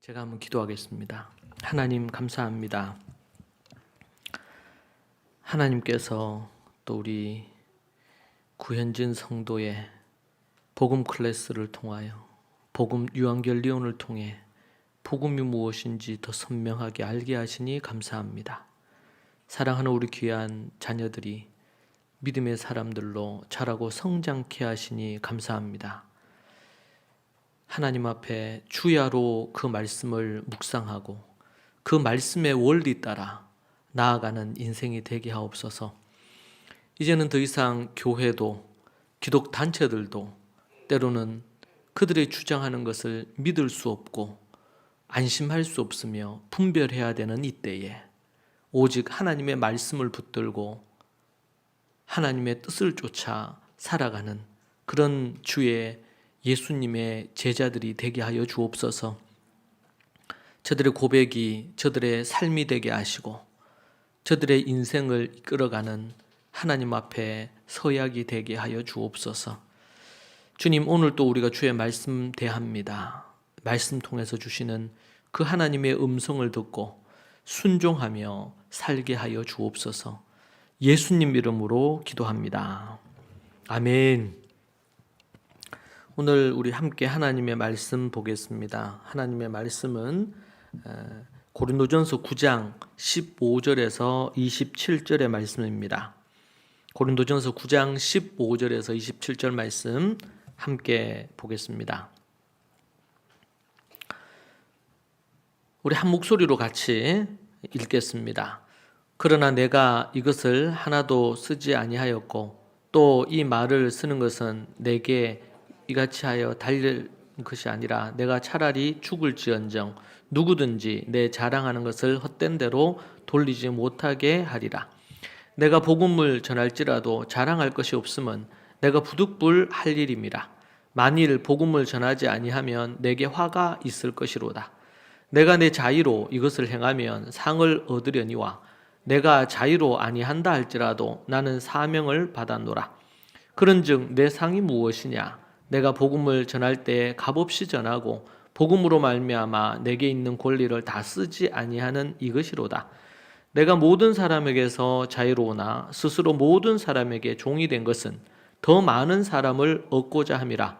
제가 한번 기도하겠습니다. 하나님 감사합니다. 하나님께서 또 우리 구현진 성도의 복음 클래스를 통하여 복음 유한결리온을 통해 복음이 무엇인지 더 선명하게 알게 하시니 감사합니다. 사랑하는 우리 귀한 자녀들이 믿음의 사람들로 자라고 성장케 하시니 감사합니다. 하나님 앞에 주야로 그 말씀을 묵상하고 그 말씀의 원리 따라 나아가는 인생이 되게 하옵소서. 이제는 더 이상 교회도 기독 단체들도 때로는 그들의 주장하는 것을 믿을 수 없고 안심할 수 없으며 분별해야 되는 이때에 오직 하나님의 말씀을 붙들고 하나님의 뜻을 쫓아 살아가는 그런 주의 예수님의 제자들이 되게 하여 주옵소서. 저들의 고백이 저들의 삶이 되게 하시고 저들의 인생을 이끌어가는 하나님 앞에 서약이 되게 하여 주옵소서. 주님, 오늘 또 우리가 주의 말씀 대합니다. 말씀 통해서 주시는 그 하나님의 음성을 듣고 순종하며 살게 하여 주옵소서. 예수님 이름으로 기도합니다. 아멘. 오늘 우리 함께 하나님의 말씀 보겠습니다. 하나님의 말씀은 고린도전서 9장 15절에서 27절의 말씀입니다. 고린도전서 9장 15절에서 27절 말씀 함께 보겠습니다. 우리 한 목소리로 같이 읽겠습니다. 그러나 내가 이것을 하나도 쓰지 아니하였고 또 이 말을 쓰는 것은 내게 이같이 하여 달릴 것이 아니라 내가 차라리 죽을지언정 누구든지 내 자랑하는 것을 헛된 대로 돌리지 못하게 하리라. 내가 복음을 전할지라도 자랑할 것이 없으면 내가 부득불 할 일임이라. 만일 복음을 전하지 아니하면 내게 화가 있을 것이로다. 내가 내 자의로 이것을 행하면 상을 얻으려니와 내가 자의로 아니한다 할지라도 나는 사명을 받았노라. 그런즉 내 상이 무엇이냐? 내가 복음을 전할 때 값없이 전하고 복음으로 말미암아 내게 있는 권리를 다 쓰지 아니하는 이것이로다. 내가 모든 사람에게서 자유로우나 스스로 모든 사람에게 종이 된 것은 더 많은 사람을 얻고자 함이라.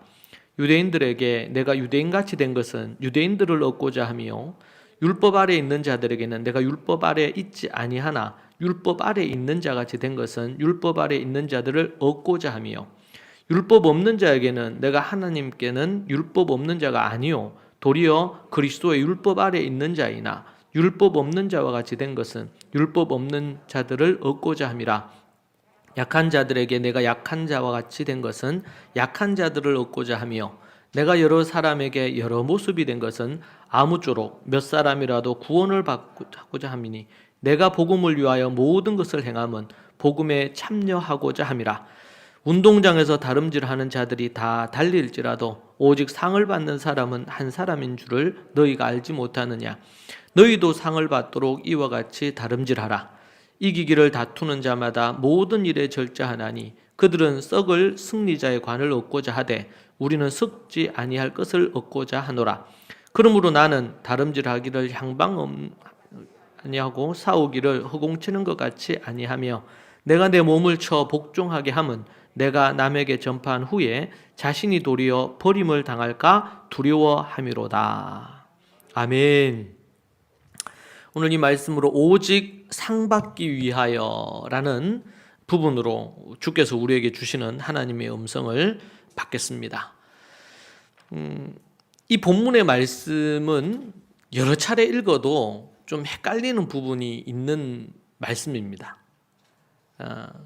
유대인들에게 내가 유대인같이 된 것은 유대인들을 얻고자 하며 율법 아래 있는 자들에게는 내가 율법 아래 있지 아니하나 율법 아래 있는 자같이 된 것은 율법 아래 있는 자들을 얻고자 하며 율법 없는 자에게는 내가 하나님께는 율법 없는 자가 아니요 도리어 그리스도의 율법 아래 있는 자이나 율법 없는 자와 같이 된 것은 율법 없는 자들을 얻고자 함이라. 약한 자들에게 내가 약한 자와 같이 된 것은 약한 자들을 얻고자 하며 내가 여러 사람에게 여러 모습이 된 것은 아무쪼록 몇 사람이라도 구원을 받고자 함이니 내가 복음을 위하여 모든 것을 행함은 복음에 참여하고자 함이라. 운동장에서 다름질하는 자들이 다 달릴지라도 오직 상을 받는 사람은 한 사람인 줄을 너희가 알지 못하느냐? 너희도 상을 받도록 이와 같이 다름질하라. 이기기를 다투는 자마다 모든 일에 절제하나니 그들은 썩을 승리자의 관을 얻고자 하되 우리는 썩지 아니할 것을 얻고자 하노라. 그러므로 나는 다름질하기를 향방 아니하고 싸우기를 허공치는 것 같이 아니하며 내가 내 몸을 쳐 복종하게 함은 내가 남에게 전파한 후에 자신이 도리어 버림을 당할까 두려워함이로다. 아멘. 오늘 이 말씀으로 오직 상 받기 위하여라는 부분으로 주께서 우리에게 주시는 하나님의 음성을 받겠습니다. 이 본문의 말씀은 여러 차례 읽어도 좀 헷갈리는 부분이 있는 말씀입니다.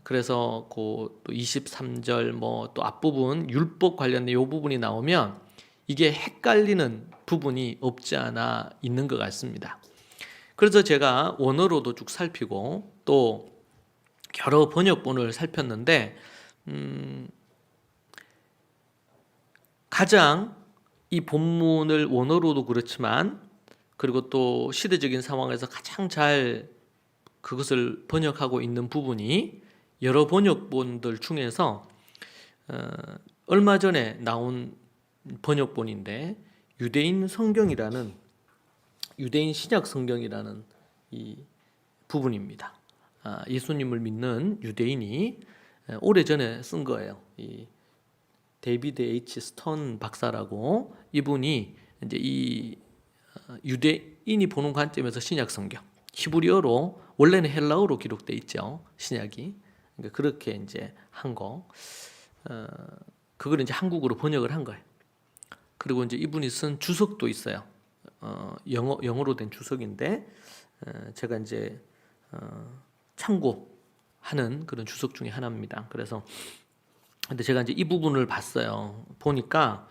그래서 그 23절 또 앞부분 율법 관련된 이 부분이 나오면 이게 헷갈리는 부분이 없지 않아 있는 것 같습니다. 그래서 제가 원어로도 쭉 살피고 또 여러 번역본을 살폈는데 가장 이 본문을 원어로도 그렇지만 그리고 또 시대적인 상황에서 가장 잘 그것을 번역하고 있는 부분이 여러 번역본들 중에서 얼마 전에 나온 번역본인데 유대인 성경이라는 유대인 신약 성경이라는 이 부분입니다. 예수님을 믿는 유대인이 오래전에 쓴 거예요. 이 데이비드 H. 스턴 박사라고, 이분이 이제 이 유대인이 보는 관점에서 신약 성경, 히브리어로, 원래는 헬라어로 기록돼 있죠, 신약이. 그러니까 그렇게 이제 한 거, 그걸 이제 한국어로 번역을 한 거예요. 그리고 이제 이분이 쓴 주석도 있어요. 영어로 된 주석인데, 제가 이제 참고하는 그런 주석 중에 하나입니다. 그래서 근데 제가 이제 이 부분을 봤어요. 보니까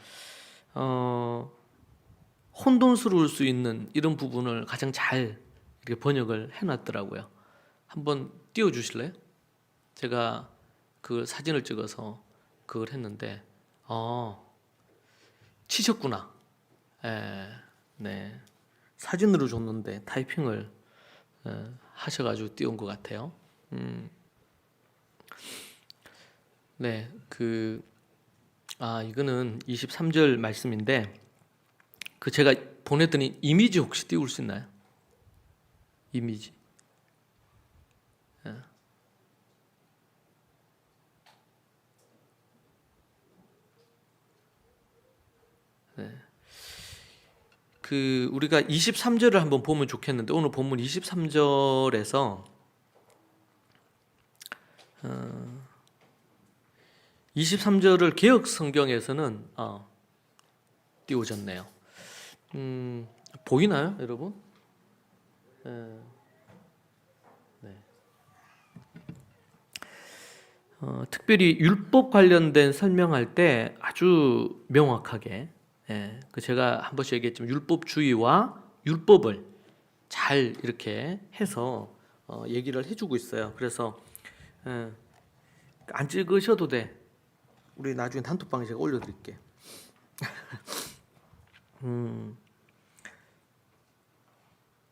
혼돈스러울 수 있는 이런 부분을 가장 잘 이렇게 번역을 해놨더라고요. 한번 띄워주실래요? 제가 그 사진을 찍어서 그걸 했는데, 치셨구나. 네, 사진으로 줬는데 타이핑을 하셔가지고 띄운 것 같아요. 네, 이거는 23절 말씀인데, 그 제가 보내드린 이미지 혹시 띄울 수 있나요? 이미지. 네. 우리가 23절을 한번 보면 좋겠는데, 오늘 본문 23절에서 23절을 개역 성경에서는 띄워졌네요. 보이나요, 여러분? 네. 특별히 율법 관련된 설명할 때 아주 명확하게, 제가 한 번씩 얘기했지만 율법주의와 율법을 잘 이렇게 해서 얘기를 해주고 있어요. 그래서 안 찍으셔도 돼. 우리 나중에 단톡방에 제가 올려드릴게요.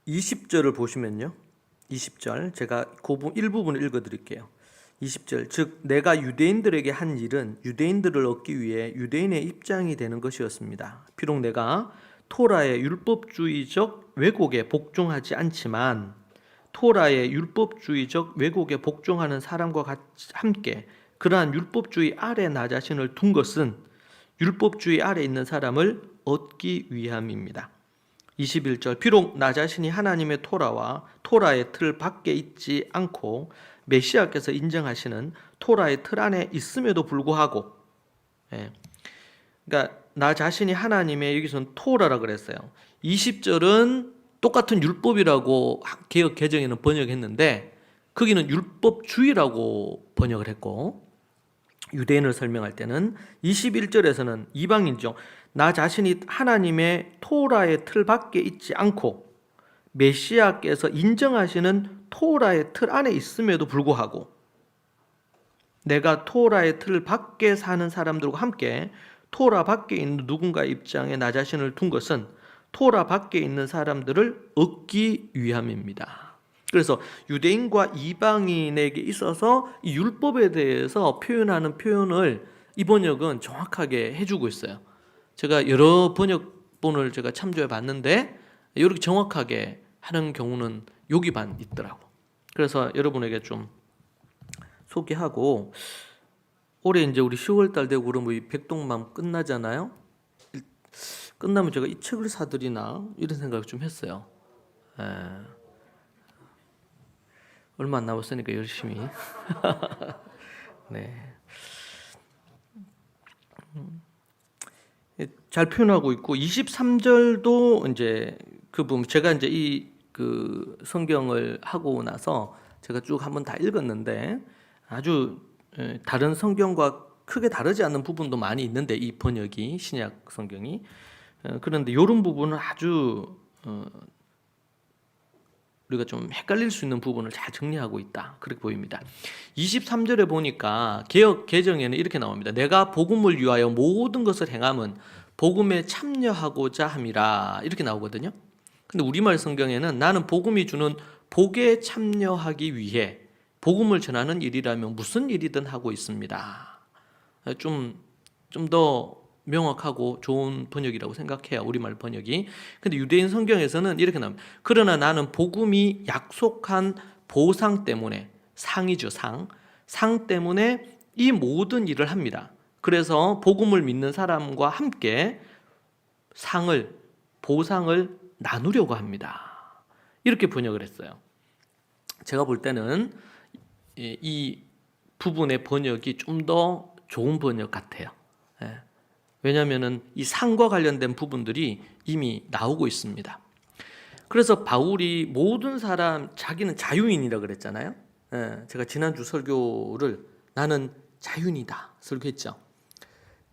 20절을 보시면요, 20절 제가 그 일부분을 읽어드릴게요. 20절, 즉 내가 유대인들에게 한 일은 유대인들을 얻기 위해 유대인의 입장이 되는 것이었습니다. 비록 내가 토라의 율법주의적 왜곡에 복종하지 않지만, 토라의 율법주의적 왜곡에 복종하는 사람과 함께 그러한 율법주의 아래 나 자신을 둔 것은 율법주의 아래 있는 사람을 얻기 위함입니다. 21절, 비록 나 자신이 하나님의 토라와 토라의 틀 밖에 있지 않고 메시아께서 인정하시는 토라의 틀 안에 있음에도 불구하고, 그러니까 나 자신이 하나님의, 여기서는 토라라 그랬어요. 20절은 똑같은 율법이라고 개역 개정에는 번역했는데, 거기는 율법주의라고 번역을 했고, 유대인을 설명할 때는 21절에서는 이방인종, 나 자신이 하나님의 토라의 틀 밖에 있지 않고 메시아께서 인정하시는 토라의 틀 안에 있음에도 불구하고, 내가 토라의 틀 밖에 사는 사람들과 함께 토라 밖에 있는 누군가의 입장에 나 자신을 둔 것은 토라 밖에 있는 사람들을 얻기 위함입니다. 그래서 유대인과 이방인에게 있어서 이 율법에 대해서 표현하는 표현을 이 번역은 정확하게 해주고 있어요. 제가 여러 번역본을 제가 참조해 봤는데 이렇게 정확하게 하는 경우는 여기만 있더라고. 그래서 여러분에게 좀 소개하고, 올해 이제 우리 10월달 되고 그러면 이 백동맘 끝나잖아요. 끝나면 제가 이 책을 사드리나 이런 생각을 좀 했어요. 얼마 안 남았으니까 열심히. 네. 잘 표현하고 있고, 23절도 이제 그 부분, 제가 이제 그 성경을 하고 나서 제가 쭉 한번 다 읽었는데 아주 다른 성경과 크게 다르지 않는 부분도 많이 있는데, 이 번역이, 신약 성경이. 그런데 이런 부분은 아주 우리가 좀 헷갈릴 수 있는 부분을 잘 정리하고 있다, 그렇게 보입니다. 23절에 보니까 개역 개정에는 이렇게 나옵니다. 내가 복음을 위하여 모든 것을 행함은 복음에 참여하고자 함이라, 이렇게 나오거든요. 근데 우리말 성경에는 나는 복음이 주는 복에 참여하기 위해 복음을 전하는 일이라면 무슨 일이든 하고 있습니다. 좀 더 명확하고 좋은 번역이라고 생각해요. 우리말 번역이. 근데 유대인 성경에서는 이렇게 나옵니다. 그러나 나는 복음이 약속한 보상 때문에, 상이죠, 상. 상 때문에 이 모든 일을 합니다. 그래서 복음을 믿는 사람과 함께 보상을 나누려고 합니다. 이렇게 번역을 했어요. 제가 볼 때는 이 부분의 번역이 좀 더 좋은 번역 같아요. 왜냐하면 이 상과 관련된 부분들이 이미 나오고 있습니다. 그래서 바울이 모든 사람, 자기는 자유인이라 그랬잖아요. 제가 지난주 설교를 나는 자유인이다 설교했죠.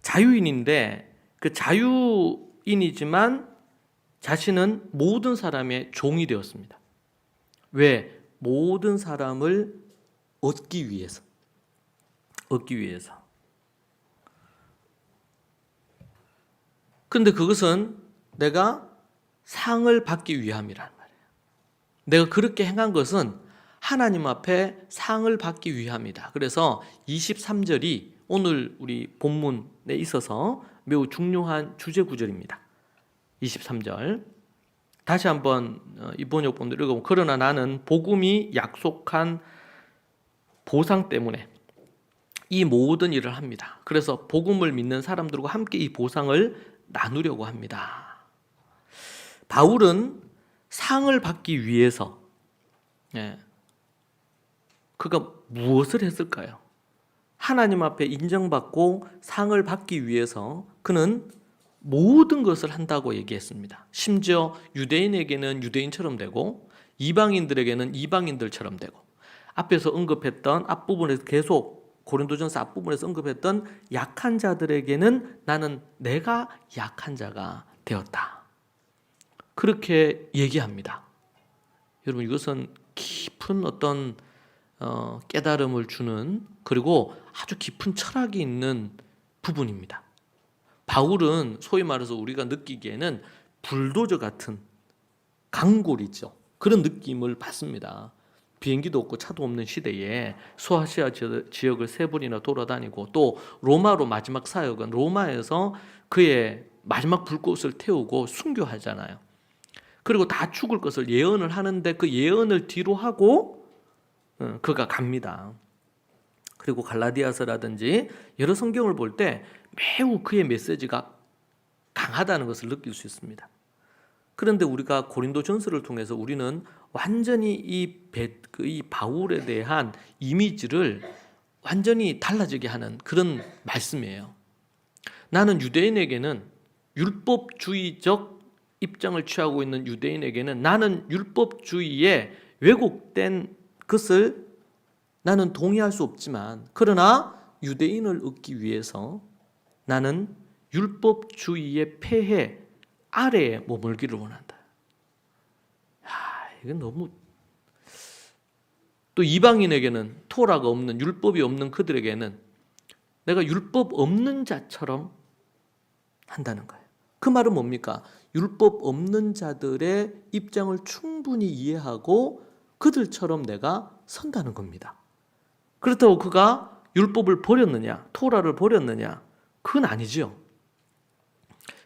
자유인인데 그 자유인이지만 자신은 모든 사람의 종이 되었습니다. 왜? 모든 사람을 얻기 위해서. 근데 그것은 내가 상을 받기 위함이란 말이에요. 내가 그렇게 행한 것은 하나님 앞에 상을 받기 위함이다. 그래서 23절이 오늘 우리 본문에 있어서 매우 중요한 주제 구절입니다. 23절 다시 한번 이 번역본을 읽어보면 그러나 나는 복음이 약속한 보상 때문에 이 모든 일을 합니다. 그래서 복음을 믿는 사람들과 함께 이 보상을 나누려고 합니다. 바울은 상을 받기 위해서 그가 무엇을 했을까요? 하나님 앞에 인정받고 상을 받기 위해서 그는 모든 것을 한다고 얘기했습니다. 심지어 유대인에게는 유대인처럼 되고 이방인들에게는 이방인들처럼 되고 앞에서 언급했던 앞부분에서 계속 고린도전서 앞부분에서 언급했던 약한 자들에게는 나는 내가 약한 자가 되었다. 그렇게 얘기합니다. 여러분 이것은 깊은 어떤 깨달음을 주는 그리고 아주 깊은 철학이 있는 부분입니다. 바울은 소위 말해서 우리가 느끼기에는 불도저 같은 강골이죠. 그런 느낌을 받습니다. 비행기도 없고 차도 없는 시대에 소아시아 지역을 3번이나 돌아다니고 또 로마로 마지막 사역은 로마에서 그의 마지막 불꽃을 태우고 순교하잖아요. 그리고 다 죽을 것을 예언을 하는데 그 예언을 뒤로 하고 그가 갑니다. 그리고 갈라디아서라든지 여러 성경을 볼 때 매우 그의 메시지가 강하다는 것을 느낄 수 있습니다. 그런데 우리가 고린도전서를 통해서 우리는 완전히 이 바울에 대한 이미지를 완전히 달라지게 하는 그런 말씀이에요. 나는 유대인에게는 율법주의적 입장을 취하고 있는 유대인에게는 나는 율법주의에 왜곡된 것을 나는 동의할 수 없지만 그러나 유대인을 얻기 위해서 나는 율법주의의 폐해 아래에 머물기를 원한다. 이건 너무 또 이방인에게는 토라가 없는 율법이 없는 그들에게는 내가 율법 없는 자처럼 한다는 거예요. 그 말은 뭡니까? 율법 없는 자들의 입장을 충분히 이해하고 그들처럼 내가 선다는 겁니다. 그렇다고 그가 율법을 버렸느냐, 토라를 버렸느냐? 그건 아니죠.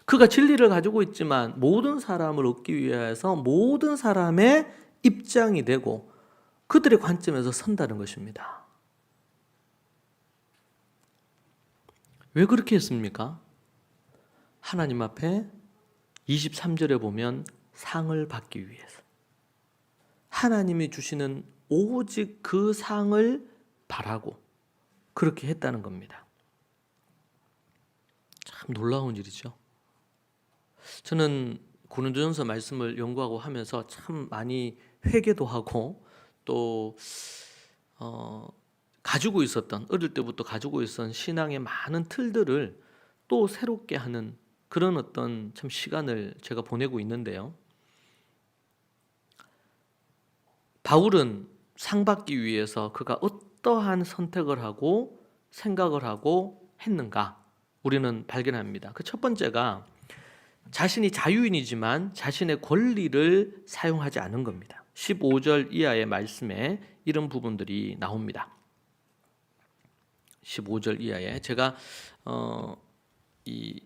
그가 진리를 가지고 있지만 모든 사람을 얻기 위해서 모든 사람의 입장이 되고 그들의 관점에서 선다는 것입니다. 왜 그렇게 했습니까? 하나님 앞에 23절에 보면 상을 받기 위해서 하나님이 주시는 오직 그 상을 바라고 그렇게 했다는 겁니다. 참 놀라운 일이죠. 저는 고린도전서 말씀을 연구하고 하면서 참 많이 회개도 하고 또 가지고 있었던 어릴 때부터 가지고 있었던 신앙의 많은 틀들을 또 새롭게 하는 그런 어떤 참 시간을 제가 보내고 있는데요. 바울은 상 받기 위해서 그가 어떠한 선택을 하고 생각을 하고 했는가 우리는 발견합니다. 그 첫 번째가 자신이 자유인이지만 자신의 권리를 사용하지 않은 겁니다. 15절 이하의 말씀에 이런 부분들이 나옵니다. 15절 이하에 제가 이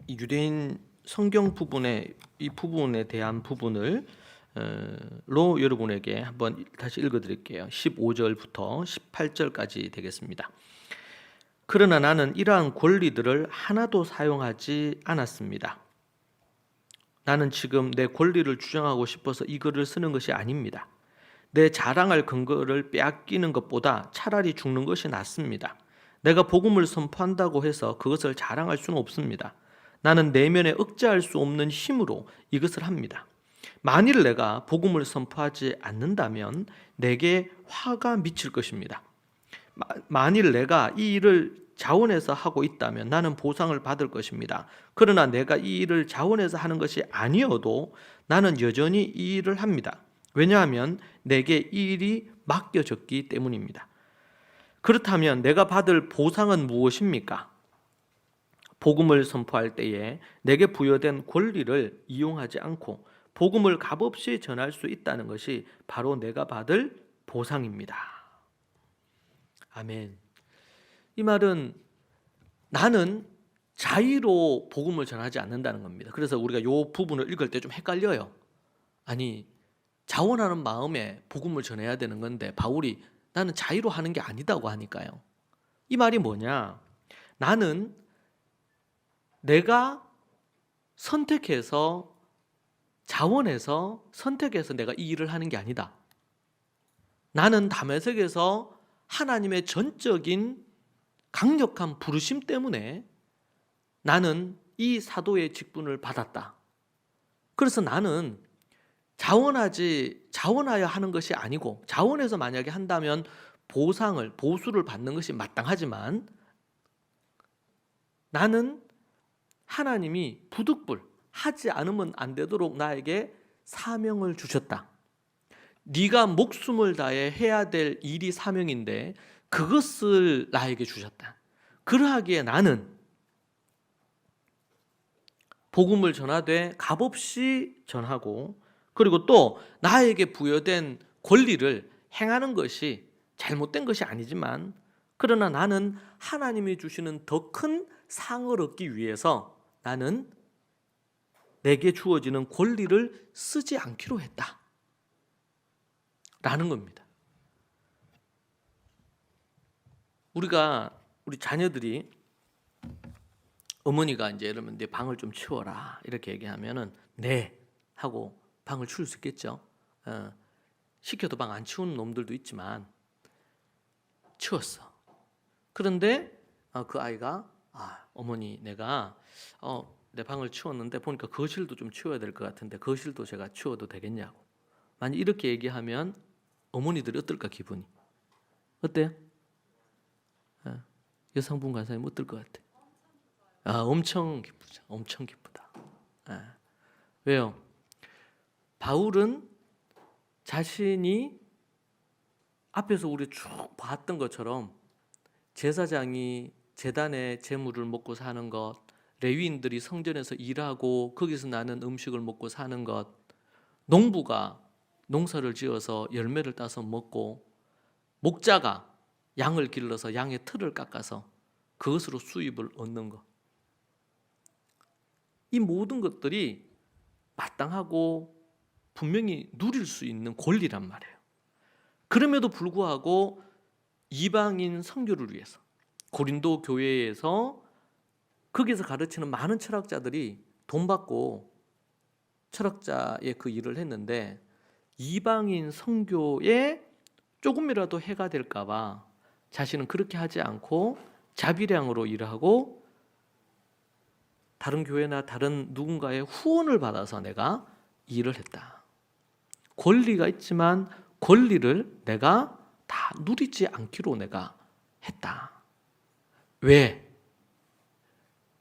이 유대인 성경 부분의 이 부분에 대한 부분을 로 여러분에게 한번 다시 읽어드릴게요. 15절부터 18절까지 되겠습니다. 그러나 나는 이러한 권리들을 하나도 사용하지 않았습니다. 나는 지금 내 권리를 주장하고 싶어서 이 글을 쓰는 것이 아닙니다. 내 자랑할 근거를 빼앗기는 것보다 차라리 죽는 것이 낫습니다. 내가 복음을 선포한다고 해서 그것을 자랑할 수는 없습니다. 나는 내면에 억제할 수 없는 힘으로 이것을 합니다. 만일 내가 복음을 선포하지 않는다면 내게 화가 미칠 것입니다. 만일 내가 이 일을 자원해서 하고 있다면 나는 보상을 받을 것입니다. 그러나 내가 이 일을 자원해서 하는 것이 아니어도 나는 여전히 이 일을 합니다. 왜냐하면 내게 이 일이 맡겨졌기 때문입니다. 그렇다면 내가 받을 보상은 무엇입니까? 복음을 선포할 때에 내게 부여된 권리를 이용하지 않고 복음을 값없이 전할 수 있다는 것이 바로 내가 받을 보상입니다. 아멘. 이 말은 나는 자의로 복음을 전하지 않는다는 겁니다. 그래서 우리가 이 부분을 읽을 때 좀 헷갈려요. 아니, 자원하는 마음에 복음을 전해야 되는 건데 바울이 나는 자의로 하는 게 아니다고 하니까요. 이 말이 뭐냐? 나는 내가 선택해서 자원해서 선택해서 내가 이 일을 하는 게 아니다. 나는 다메섹에서 하나님의 전적인 강력한 부르심 때문에 나는 이 사도의 직분을 받았다. 그래서 나는 자원하여 하는 것이 아니고 자원해서 만약에 한다면 보수를 받는 것이 마땅하지만 나는 하나님이 부득불 하지 않으면 안 되도록 나에게 사명을 주셨다. 네가 목숨을 다해 해야 될 일이 사명인데 그것을 나에게 주셨다. 그러하기에 나는 복음을 전하되 값없이 전하고 그리고 또 나에게 부여된 권리를 행하는 것이 잘못된 것이 아니지만 그러나 나는 하나님이 주시는 더 큰 상을 얻기 위해서 나는 내게 주어지는 권리를 쓰지 않기로 했다. 라는 겁니다. 우리 자녀들이 어머니가 이제 이러면 내 방을 좀 치워라 이렇게 얘기하면은 네 하고 방을 치울 수 있겠죠. 시켜도 방 안 치우는 놈들도 있지만 치웠어. 그런데 그 아이가 어머니 내가 내 방을 치웠는데 보니까 거실도 좀 치워야 될 것 같은데 거실도 제가 치워도 되겠냐고. 만약 이렇게 얘기하면 어머니들이 어떨까 기분이? 어때요? 여성분 간사님 어떨 것 같아? 엄청 기쁘죠. 엄청 기쁘다. 왜요? 바울은 자신이 앞에서 우리 쭉 봤던 것처럼 제사장이 제단의 제물을 먹고 사는 것, 레위인들이 성전에서 일하고 거기서 나는 음식을 먹고 사는 것, 농부가 농사를 지어서 열매를 따서 먹고 목자가 양을 길러서 양의 털을 깎아서 그것으로 수입을 얻는 것. 이 모든 것들이 마땅하고 분명히 누릴 수 있는 권리란 말이에요. 그럼에도 불구하고 이방인 선교를 위해서 고린도 교회에서 거기서 가르치는 많은 철학자들이 돈 받고 철학자의 그 일을 했는데 이방인 선교에 조금이라도 해가 될까 봐 자신은 그렇게 하지 않고 자비량으로 일하고 다른 교회나 다른 누군가의 후원을 받아서 내가 일을 했다. 권리가 있지만 권리를 내가 다 누리지 않기로 내가 했다. 왜?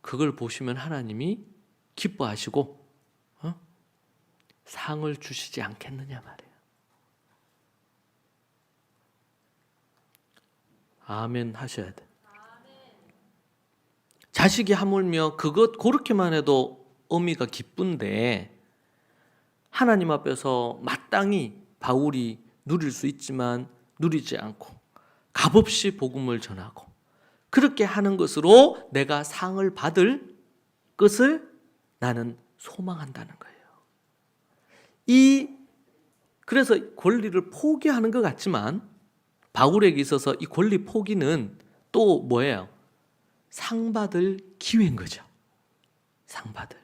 그걸 보시면 하나님이 기뻐하시고 상을 주시지 않겠느냐 말이에요. 아멘 하셔야 돼. 자식이 하물며 그렇게만 해도 의미가 기쁜데 하나님 앞에서 마땅히 바울이 누릴 수 있지만 누리지 않고 값없이 복음을 전하고 그렇게 하는 것으로 내가 상을 받을 것을 나는 소망한다는 거예요. 그래서 권리를 포기하는 것 같지만 바울에게 있어서 이 권리 포기는 또 뭐예요? 상받을 기회인 거죠. 상받을.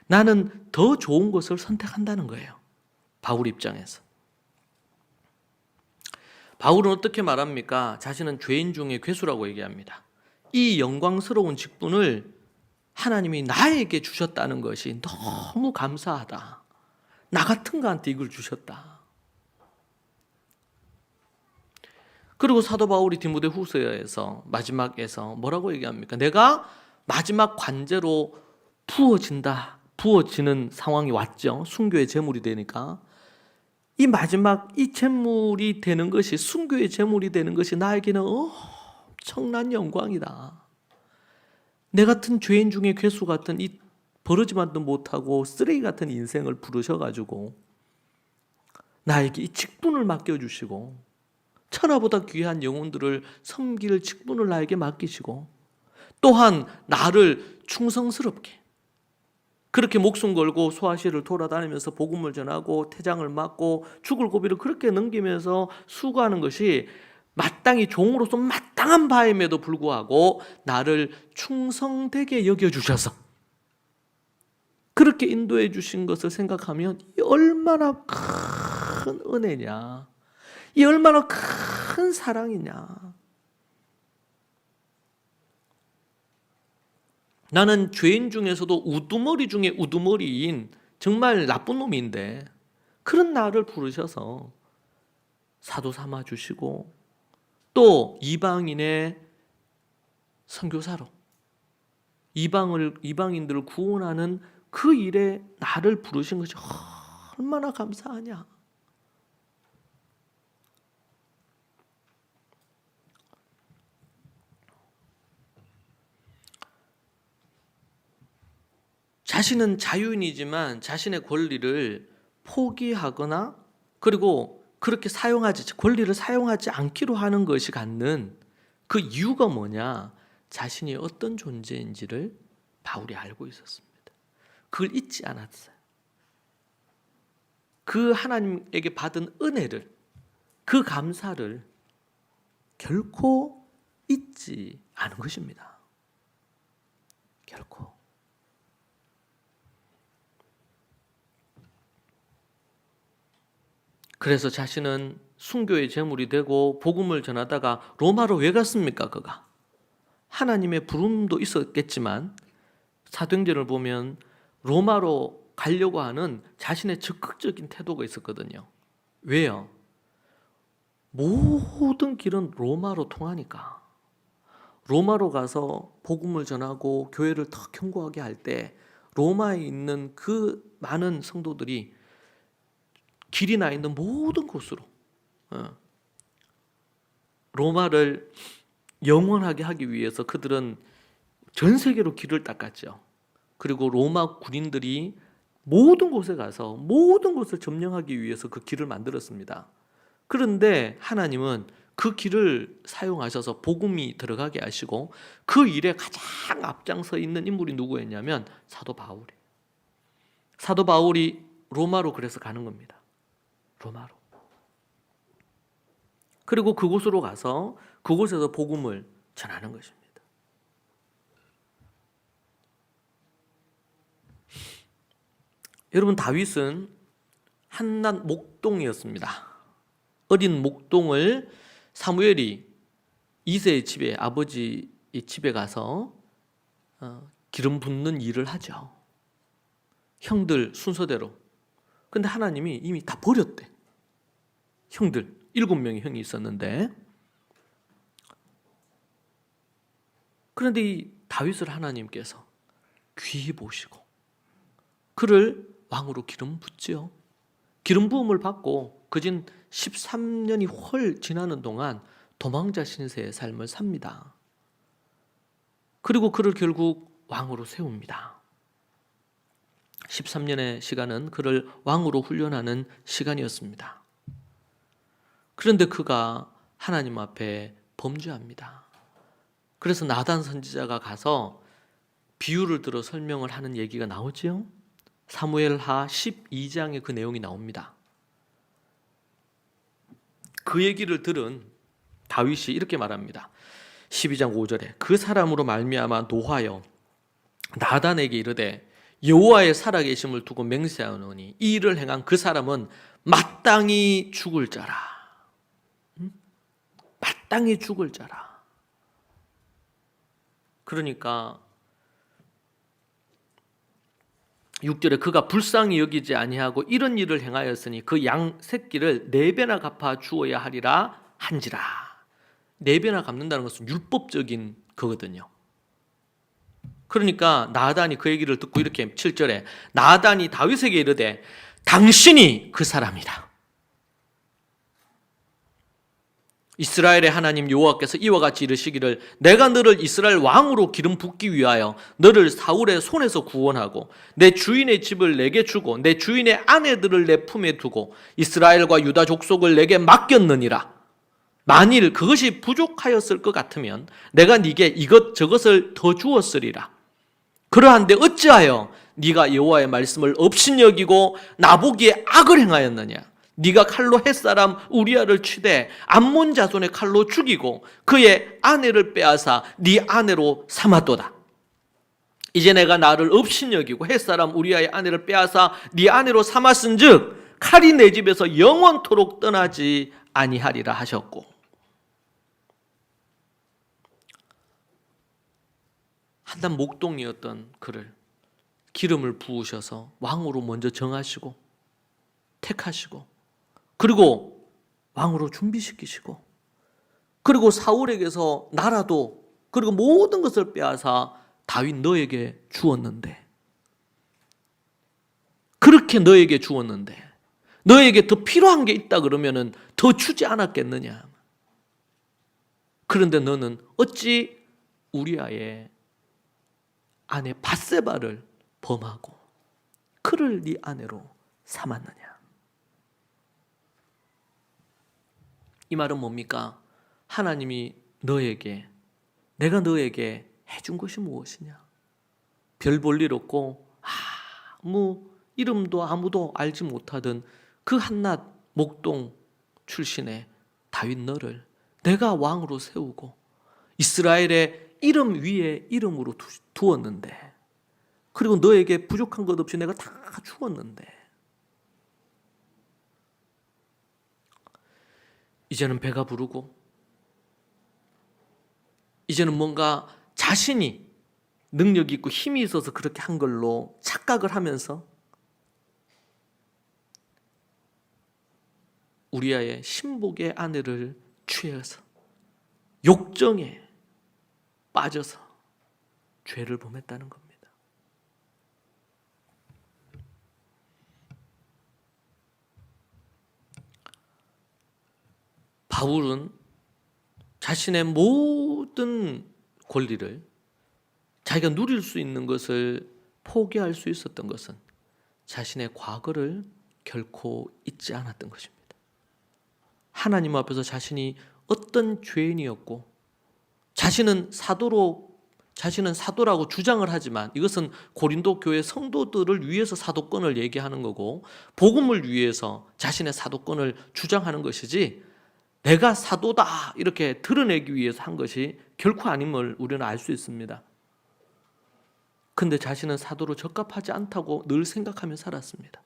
나는 더 좋은 것을 선택한다는 거예요. 바울 입장에서. 바울은 어떻게 말합니까? 자신은 죄인 중에 괴수라고 얘기합니다. 이 영광스러운 직분을 하나님이 나에게 주셨다는 것이 너무 감사하다. 나 같은 거한테 이걸 주셨다. 그리고 사도 바울이 디모데 후서에서 마지막에서 뭐라고 얘기합니까? 내가 마지막 관제로 부어지는 상황이 왔죠. 순교의 제물이 되니까. 이 마지막 이 제물이 되는 것이, 순교의 제물이 되는 것이 나에게는 엄청난 영광이다. 내 같은 죄인 중에 괴수 같은 이 버르지만도 못하고 쓰레기 같은 인생을 부르셔가지고 나에게 이 직분을 맡겨주시고 천하보다 귀한 영혼들을 섬길 직분을 나에게 맡기시고 또한 나를 충성스럽게 그렇게 목숨 걸고 소아시를 돌아다니면서 복음을 전하고 태장을 맡고 죽을 고비를 그렇게 넘기면서 수고하는 것이 마땅히 종으로서 마땅한 바임에도 불구하고 나를 충성되게 여겨주셔서 그렇게 인도해 주신 것을 생각하면 이 얼마나 큰 은혜냐, 이 얼마나 큰 사랑이냐. 나는 죄인 중에서도 우두머리 중에 우두머리인 정말 나쁜 놈인데 그런 나를 부르셔서 사도 삼아 주시고 또 이방인의 선교사로 이방인들을 구원하는 그 일에 나를 부르신 것이 얼마나 감사하냐. 자신은 자유인이지만 자신의 권리를 포기하거나 그리고 그렇게 권리를 사용하지 않기로 하는 것이 갖는 그 이유가 뭐냐? 자신이 어떤 존재인지를 바울이 알고 있었습니다. 그걸 잊지 않았어요. 그 하나님에게 받은 은혜를, 그 감사를 결코 잊지 않은 것입니다. 결코. 그래서 자신은 순교의 제물이 되고 복음을 전하다가 로마로 왜 갔습니까? 그가 하나님의 부름도 있었겠지만 사도행전을 보면 로마로 가려고 하는 자신의 적극적인 태도가 있었거든요. 왜요? 모든 길은 로마로 통하니까. 로마로 가서 복음을 전하고 교회를 더 견고하게 할 때 로마에 있는 그 많은 성도들이 길이 나 있는 모든 곳으로 로마를 영원하게 하기 위해서 그들은 전 세계로 길을 닦았죠. 그리고 로마 군인들이 모든 곳에 가서 모든 곳을 점령하기 위해서 그 길을 만들었습니다. 그런데 하나님은 그 길을 사용하셔서 복음이 들어가게 하시고 그 일에 가장 앞장서 있는 인물이 누구였냐면 사도 바울이에요. 사도 바울이 로마로 그래서 가는 겁니다. 로마로. 그리고 그곳으로 가서 그곳에서 복음을 전하는 것입니다. 여러분, 다윗은 한낱 목동이었습니다. 어린 목동을 사무엘이 이새의 집에, 아버지의 집에 가서 기름 붓는 일을 하죠. 형들 순서대로. 근데 하나님이 이미 다 버렸대. 형들 7명의 형이 있었는데, 그런데 이 다윗을 하나님께서 귀히 보시고 그를 왕으로 기름 붓지요. 기름 부음을 받고 그진 13년이 훨 지나는 동안 도망자 신세의 삶을 삽니다. 그리고 그를 결국 왕으로 세웁니다. 13년의 시간은 그를 왕으로 훈련하는 시간이었습니다. 그런데 그가 하나님 앞에 범죄합니다. 그래서 나단 선지자가 가서 비유를 들어 설명을 하는 얘기가 나오지요. 사무엘하 12장에 그 내용이 나옵니다. 그 얘기를 들은 다윗이 이렇게 말합니다. 12장 5절에 그 사람으로 말미암아 노하여 나단에게 이르되 여호와의 살아계심을 두고 맹세하노니 이 일을 행한 그 사람은 마땅히 죽을 자라. 마땅히 죽을 자라. 그러니까 6절에 그가 불쌍히 여기지 아니하고 이런 일을 행하였으니 그 양 새끼를 4배나 갚아 주어야 하리라 한지라. 4배나 갚는다는 것은 율법적인 거거든요. 그러니까 나단이 그 얘기를 듣고 이렇게 7절에 나단이 다윗에게 이르되 당신이 그 사람이다. 이스라엘의 하나님 여호와께서 이와 같이 이르시기를 내가 너를 이스라엘 왕으로 기름 붓기 위하여 너를 사울의 손에서 구원하고 내 주인의 집을 내게 주고 내 주인의 아내들을 내 품에 두고 이스라엘과 유다 족속을 내게 맡겼느니라. 만일 그것이 부족하였을 것 같으면 내가 네게 이것저것을 더 주었으리라. 그러한데 어찌하여 네가 여호와의 말씀을 업신여기고 나보기에 악을 행하였느냐. 네가 칼로 햇사람 우리아를 치되 암몬 자손의 칼로 죽이고 그의 아내를 빼앗아 네 아내로 삼았도다. 이제 내가 나를 업신여기고 햇사람 우리아의 아내를 빼앗아 네 아내로 삼았은즉 칼이 내 집에서 영원토록 떠나지 아니하리라 하셨고, 한낱 목동이었던 그를 기름을 부으셔서 왕으로 먼저 정하시고 택하시고 그리고 왕으로 준비시키시고 그리고 사울에게서 나라도 그리고 모든 것을 빼앗아 다윗 너에게 주었는데, 그렇게 너에게 주었는데 너에게 더 필요한 게 있다 그러면은 더 주지 않았겠느냐. 그런데 너는 어찌 우리아의 아내 밧세바를 범하고 그를 네 아내로 삼았느냐. 이 말은 뭡니까? 하나님이 너에게, 내가 너에게 해준 것이 무엇이냐? 별 볼 일 없고 아무 이름도 아무도 알지 못하던 그 한낱 목동 출신의 다윗 너를 내가 왕으로 세우고 이스라엘의 이름 위에 이름으로 두었는데, 그리고 너에게 부족한 것 없이 내가 다 주었는데 이제는 배가 부르고 이제는 뭔가 자신이 능력이 있고 힘이 있어서 그렇게 한 걸로 착각을 하면서 우리아의 신복의 아내를 취해서 욕정에 빠져서 죄를 범했다는 겁니다. 바울은 자신의 모든 권리를, 자기가 누릴 수 있는 것을 포기할 수 있었던 것은 자신의 과거를 결코 잊지 않았던 것입니다. 하나님 앞에서 자신이 어떤 죄인이었고 자신은 사도라고 주장을 하지만 이것은 고린도 교회 성도들을 위해서 사도권을 얘기하는 거고 복음을 위해서 자신의 사도권을 주장하는 것이지 내가 사도다 이렇게 드러내기 위해서 한 것이 결코 아님을 우리는 알 수 있습니다. 근데 자신은 사도로 적합하지 않다고 늘 생각하며 살았습니다.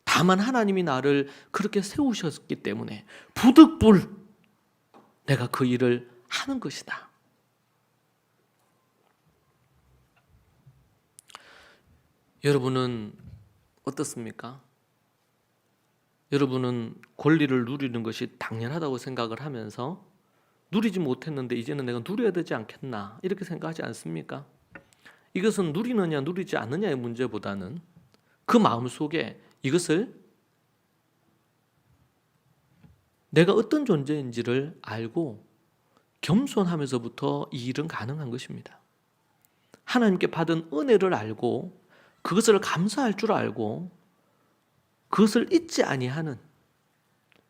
다만 하나님이 나를 그렇게 세우셨기 때문에 부득불 내가 그 일을 하는 것이다. 여러분은 어떻습니까? 여러분은 권리를 누리는 것이 당연하다고 생각을 하면서 누리지 못했는데 이제는 내가 누려야 되지 않겠나 이렇게 생각하지 않습니까? 이것은 누리느냐 누리지 않느냐의 문제보다는 그 마음속에 이것을 내가 어떤 존재인지를 알고 겸손하면서부터 이 일은 가능한 것입니다. 하나님께 받은 은혜를 알고 그것을 감사할 줄 알고 그것을 잊지 아니하는,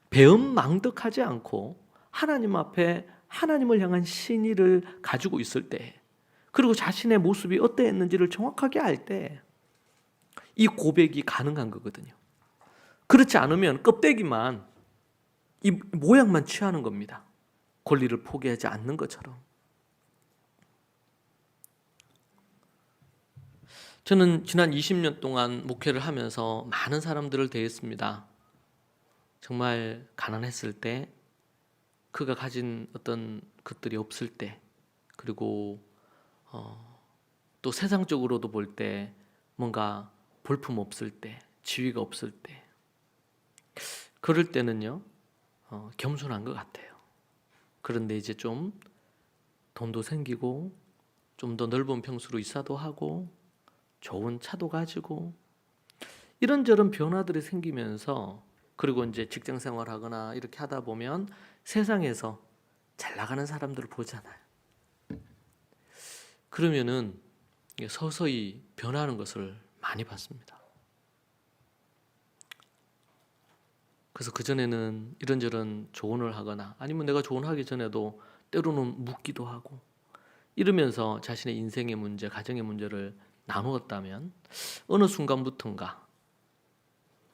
배은망덕하지 않고 하나님 앞에 하나님을 향한 신의를 가지고 있을 때 그리고 자신의 모습이 어떠했는지를 정확하게 알 때 이 고백이 가능한 거거든요. 그렇지 않으면 껍데기만, 이 모양만 취하는 겁니다. 권리를 포기하지 않는 것처럼. 저는 지난 20년 동안 목회를 하면서 많은 사람들을 대했습니다. 정말 가난했을 때, 그가 가진 어떤 것들이 없을 때, 그리고 또 세상적으로도 볼 때 뭔가 볼품 없을 때, 지위가 없을 때, 그럴 때는요 겸손한 것 같아요. 그런데 이제 좀 돈도 생기고 좀 더 넓은 평수로 이사도 하고 좋은 차도 가지고 이런저런 변화들이 생기면서, 그리고 이제 직장 생활하거나 이렇게 하다 보면 세상에서 잘 나가는 사람들을 보잖아요. 그러면은 서서히 변하는 것을 많이 봤습니다. 그래서 그전에는 이런저런 조언을 하거나 아니면 내가 조언하기 전에도 때로는 묻기도 하고 이러면서 자신의 인생의 문제, 가정의 문제를 나누었다면 어느 순간부터인가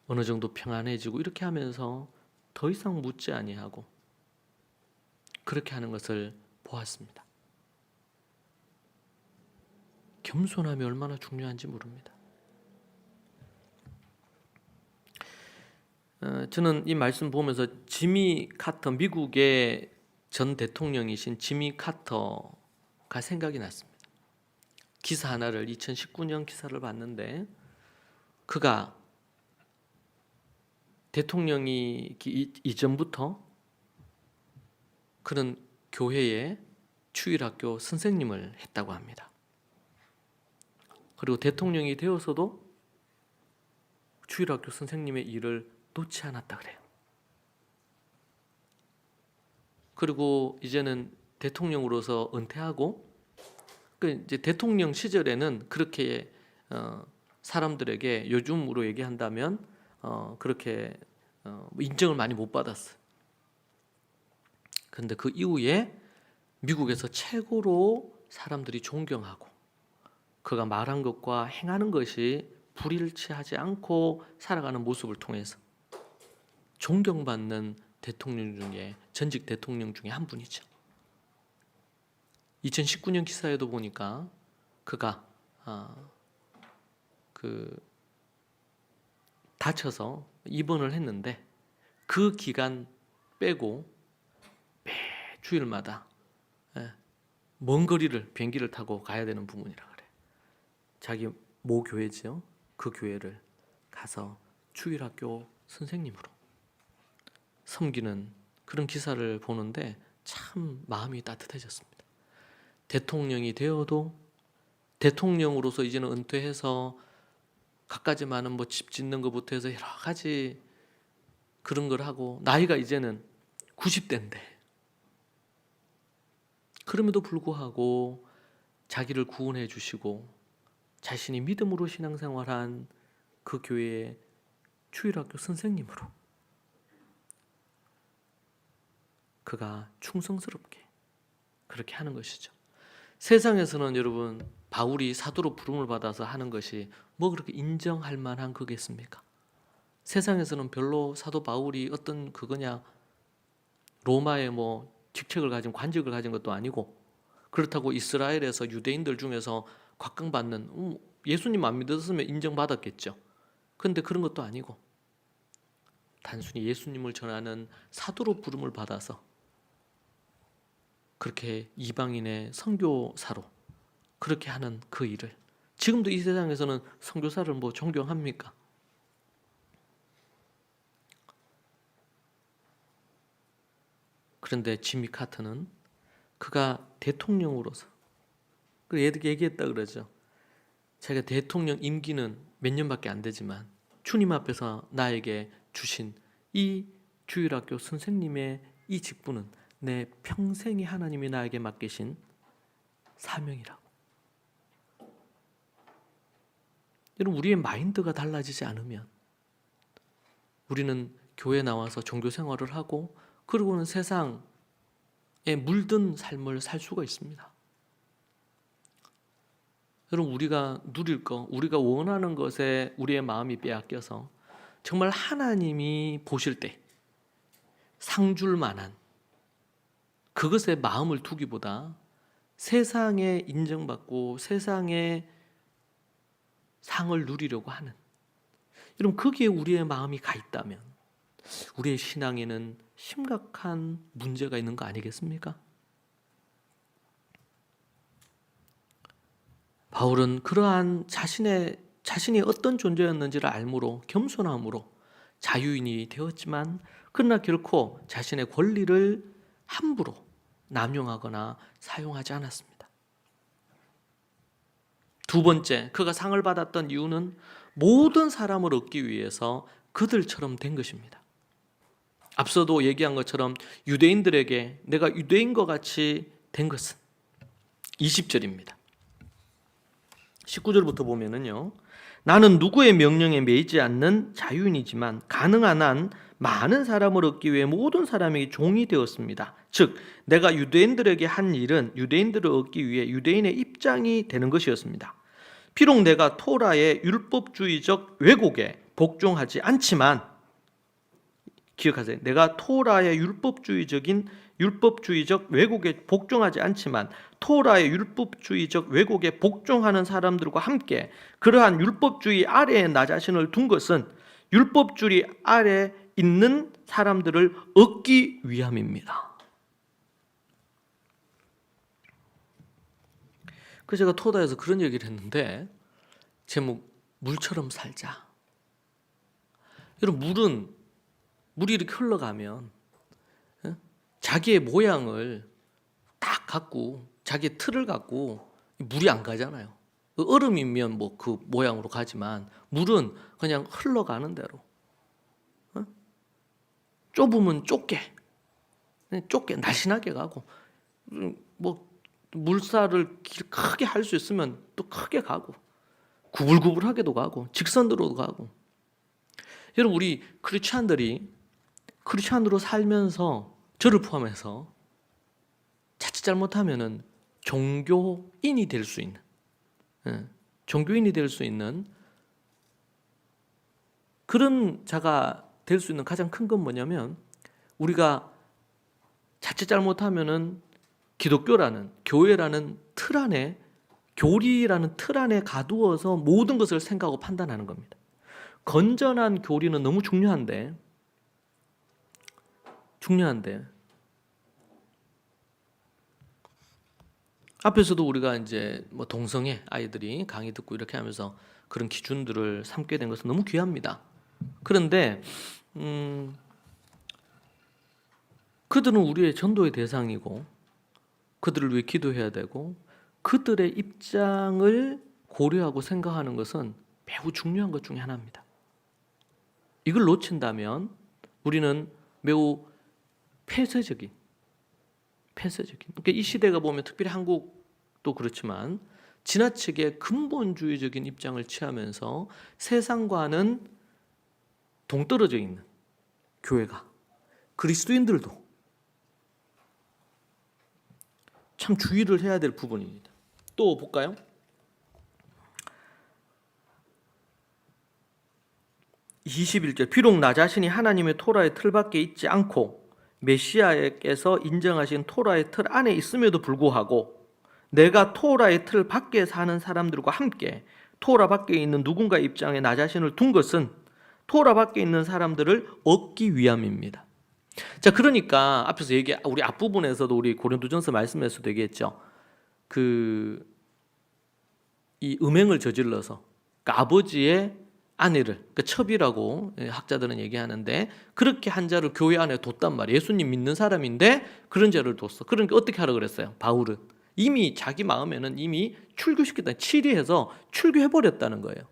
어느 정도 평안해지고 이렇게 하면서 더 이상 묻지 아니하고 그렇게 하는 것을 보았습니다. 겸손함이 얼마나 중요한지 모릅니다. 저는 이 말씀 보면서 지미 카터, 미국의 전 대통령이신 지미 카터가 생각이 났습니다. 기사 하나를 2019년 기사를 봤는데 그가 대통령이 이전부터 그런 교회의 주일학교 선생님을 했다고 합니다. 그리고 대통령이 되어서도 주일학교 선생님의 일을 놓지 않았다 그래요. 그리고 이제는 대통령으로서 은퇴하고 이제 대통령 시절에는 그렇게 사람들에게 요즘으로 얘기한다면 그렇게 인정을 많이 못 받았어요. 그런데 그 이후에 미국에서 최고로 사람들이 존경하고 그가 말한 것과 행하는 것이 불일치하지 않고 살아가는 모습을 통해서 존경받는 대통령 중에, 전직 대통령 중에 한 분이죠. 2019년 기사에도 보니까 그가 다쳐서 입원을 했는데 그 기간 빼고 매 주일마다 먼 거리를 비행기를 타고 가야 되는 부분이라 그래. 자기 모 교회죠. 그 교회를 가서 주일학교 선생님으로 섬기는 그런 기사를 보는데 참 마음이 따뜻해졌습니다. 대통령이 되어도 대통령으로서 이제는 은퇴해서 갖가지 많은 뭐 집 짓는 것부터 해서 여러 가지 그런 걸 하고 나이가 이제는 90대인데 그럼에도 불구하고 자기를 구원해 주시고 자신이 믿음으로 신앙생활한 그 교회의 주일학교 선생님으로 그가 충성스럽게 그렇게 하는 것이죠. 세상에서는 여러분 바울이 사도로 부름을 받아서 하는 것이 뭐 그렇게 인정할 만한 거겠습니까? 세상에서는 별로 사도 바울이 어떤 그거냐 로마의 뭐 직책을 가진 관직을 가진 것도 아니고 그렇다고 이스라엘에서 유대인들 중에서 곽강받는 예수님 안 믿었으면 인정받았겠죠. 그런데 그런 것도 아니고 단순히 예수님을 전하는 사도로 부름을 받아서 그렇게 이방인의 선교사로 그렇게 하는 그 일을 지금도 이 세상에서는 선교사를 뭐 존경합니까? 그런데 지미 카터는 그가 대통령으로서 얘기했다 그러죠. 자기가 대통령 임기는 몇 년밖에 안 되지만 주님 앞에서 나에게 주신 이 주일학교 선생님의 이 직분은 내 평생에 하나님이 나에게 맡기신 사명이라고. 여러분 우리의 마인드가 달라지지 않으면 우리는 교회 나와서 종교 생활을 하고 그러고는 세상에 물든 삶을 살 수가 있습니다. 여러분, 우리가 누릴 거, 우리가 원하는 것에 우리의 마음이 빼앗겨서 정말 하나님이 보실 때 상 줄 만한 그것에 마음을 두기보다 세상에 인정받고 세상에 상을 누리려고 하는, 여러분, 거기에 우리의 마음이 가 있다면 우리의 신앙에는 심각한 문제가 있는 거 아니겠습니까? 바울은 그러한 자신이 어떤 존재였는지를 알므로 겸손함으로 자유인이 되었지만, 그러나 결코 자신의 권리를 함부로 남용하거나 사용하지 않았습니다. 두 번째, 그가 상을 받았던 이유는 모든 사람을 얻기 위해서 그들처럼 된 것입니다. 앞서도 얘기한 것처럼 유대인들에게 내가 유대인과 같이 된 것은 20절입니다. 19절부터 보면은요, 나는 누구의 명령에 매이지 않는 자유인이지만 가능한 한 많은 사람을 얻기 위해 모든 사람에게 종이 되었습니다. 즉 내가 유대인들에게 한 일은 유대인들을 얻기 위해 유대인의 입장이 되는 것이었습니다. 비록 내가 토라의 율법주의적 왜곡에 복종하지 않지만, 기억하세요. 내가 토라의 율법주의적 왜곡에 복종하지 않지만 토라의 율법주의적 왜곡에 복종하는 사람들과 함께 그러한 율법주의 아래에 나 자신을 둔 것은 율법주의 아래에 있는 사람들을 얻기 위함입니다. 그래서 제가 토다에서 그런 얘기를 했는데, 제목 물처럼 살자. 여러분, 물이 이렇게 흘러가면 자기의 모양을 딱 갖고, 자기의 틀을 갖고 물이 안 가잖아요. 얼음이면 뭐 그 모양으로 가지만 물은 그냥 흘러가는 대로, 좁으면 좁게 날씬하게 가고, 뭐 물살을 크게 할 수 있으면 또 크게 가고, 구불구불하게도 가고, 직선으로도 가고. 여러분, 우리 크리스찬으로 살면서, 저를 포함해서 자칫 잘못하면은 종교인이 될 수 있는 그런 자가 될 수 있는 가장 큰 건 뭐냐면, 우리가 자칫 잘못하면은 기독교라는, 교회라는 틀 안에, 교리라는 틀 안에 가두어서 모든 것을 생각하고 판단하는 겁니다. 건전한 교리는 너무 중요한데 앞에서도 우리가 이제 뭐 동성애 아이들이 강의 듣고 이렇게 하면서 그런 기준들을 삼게 된 것은 너무 귀합니다. 그런데 그들은 우리의 전도의 대상이고 그들을 위해 기도해야 되고 그들의 입장을 고려하고 생각하는 것은 매우 중요한 것 중에 하나입니다. 이걸 놓친다면 우리는 매우 폐쇄적인, 그러니까 이 시대가 보면 특별히 한국도 그렇지만 지나치게 근본주의적인 입장을 취하면서 세상과는 동떨어져 있는 교회가, 그리스도인들도 참 주의를 해야 될 부분입니다. 또 볼까요? (21절) 비록 나 자신이 하나님의 토라의 틀 밖에 있지 않고 메시아께서 인정하신 토라의 틀 안에 있음에도 불구하고 내가 토라의 틀 밖에 사는 사람들과 함께 토라 밖에 있는 누군가의 입장에 나 자신을 둔 것은 토라 밖에 있는 사람들을 얻기 위함입니다. 자, 그러니까 앞에서 우리 앞부분에서도 우리 고린도전서 말씀에서도 얘기했죠. 이 음행을 저질러서, 그러니까 아버지의 아내를, 그러니까 첩이라고 학자들은 얘기하는데, 그렇게 한 자를 교회 안에 뒀단 말이에요. 예수님 믿는 사람인데 그런 자를 뒀어. 그러니까 어떻게 하라 그랬어요? 바울은 이미 자기 마음에는 이미 출교시켰다, 치리해서 출교해버렸다는 거예요.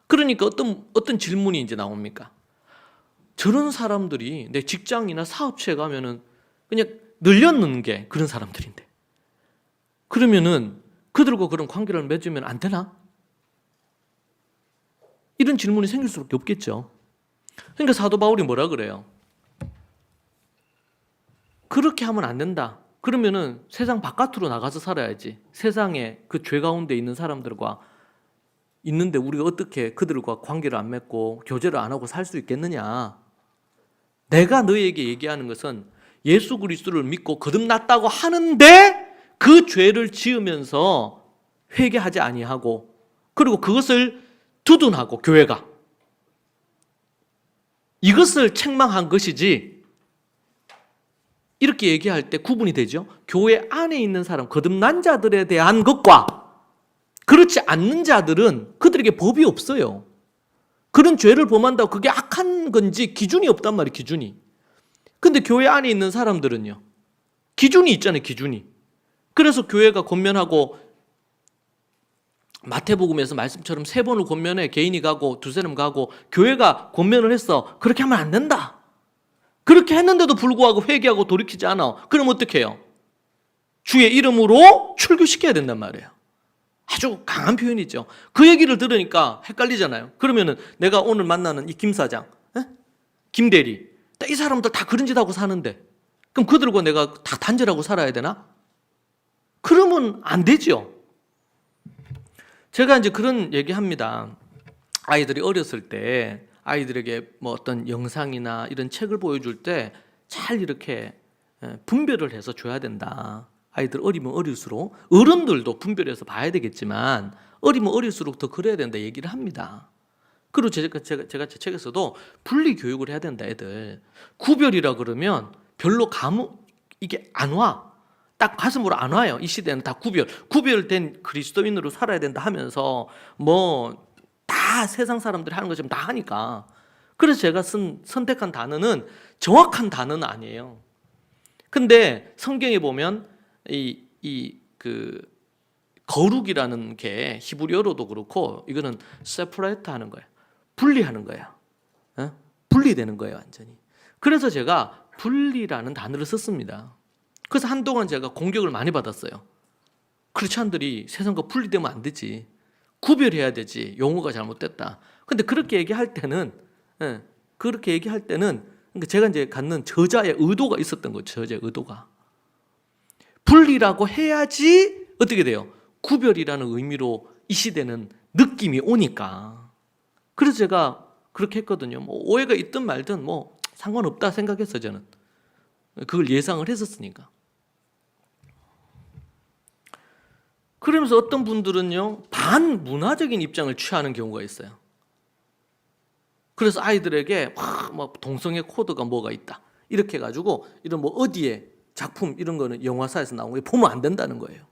그러니까 어떤 질문이 이제 나옵니까? 저런 사람들이 내 직장이나 사업체에 가면은 그냥 늘려놓는 게 그런 사람들인데, 그러면은 그들과 그런 관계를 맺으면 안 되나? 이런 질문이 생길 수밖에 없겠죠. 그러니까 사도 바울이 뭐라 그래요? 그렇게 하면 안 된다. 그러면은 세상 바깥으로 나가서 살아야지. 세상에 그 죄 가운데 있는 사람들과 있는데 우리가 어떻게 그들과 관계를 안 맺고 교제를 안 하고 살 수 있겠느냐? 내가 너에게 얘기하는 것은 예수 그리스도를 믿고 거듭났다고 하는데 그 죄를 지으면서 회개하지 아니하고 그리고 그것을 두둔하고 교회가 이것을 책망한 것이지 이렇게 얘기할 때 구분이 되죠. 교회 안에 있는 사람, 거듭난 자들에 대한 것과 그렇지 않는 자들은 그들에게 법이 없어요. 그런 죄를 범한다고 그게 악한 건지 기준이 없단 말이에요. 기준이. 근데 교회 안에 있는 사람들은요. 기준이 있잖아요. 기준이. 그래서 교회가 권면하고 마태복음에서 말씀처럼 3번을 권면해 개인이 가고 두세 사람 가고 교회가 권면을 했어. 그렇게 하면 안 된다. 그렇게 했는데도 불구하고 회개하고 돌이키지 않아. 그럼 어떻게 해요? 주의 이름으로 출교시켜야 된단 말이에요. 아주 강한 표현이죠. 그 얘기를 들으니까 헷갈리잖아요. 그러면은 내가 오늘 만나는 이 김 사장, 김 대리, 이 사람들 다 그런 짓 하고 사는데 그럼 그들과 내가 다 단절하고 살아야 되나? 그러면 안 되죠. 제가 이제 그런 얘기합니다. 아이들이 어렸을 때 아이들에게 뭐 어떤 영상이나 이런 책을 보여줄 때 잘 이렇게 분별을 해서 줘야 된다. 아이들 어리면 어릴수록 어른들도 분별해서 봐야 되겠지만 어리면 어릴수록 더 그래야 된다 얘기를 합니다. 그리고 제가 제 책에서도 분리 교육을 해야 된다. 애들 구별이라 그러면 별로 이게 안 와. 딱 가슴으로 안 와요. 이 시대는 다 구별된 그리스도인으로 살아야 된다 하면서 뭐 다 세상 사람들이 하는 것처럼 다 하니까. 그래서 제가 선택한 단어는 정확한 단어는 아니에요. 근데 성경에 보면 그 거룩이라는 게 히브리어로도 그렇고 이거는 세퍼레이트 하는 거예요. 분리하는 거예요. 분리되는 거예요, 완전히. 그래서 제가 분리라는 단어를 썼습니다. 그래서 한동안 제가 공격을 많이 받았어요. 크리스찬들이 세상과 분리되면 안 되지. 구별해야 되지. 용어가 잘못됐다. 근데 그렇게 얘기할 때는 그러니까 제가 이제 갖는 저자의 의도가 있었던 거죠. 저자의 의도가. 분리라고 해야지 어떻게 돼요? 구별이라는 의미로 이 시대는 느낌이 오니까. 그래서 제가 그렇게 했거든요. 뭐 오해가 있든 말든 뭐 상관없다 생각했어요. 저는. 그걸 예상을 했었으니까. 그러면서 어떤 분들은요, 반문화적인 입장을 취하는 경우가 있어요. 그래서 아이들에게 막 동성애 코드가 뭐가 있다. 이렇게 해가지고, 이런 뭐 어디에 작품, 이런 거는 영화사에서 나온 거 보면 안 된다는 거예요.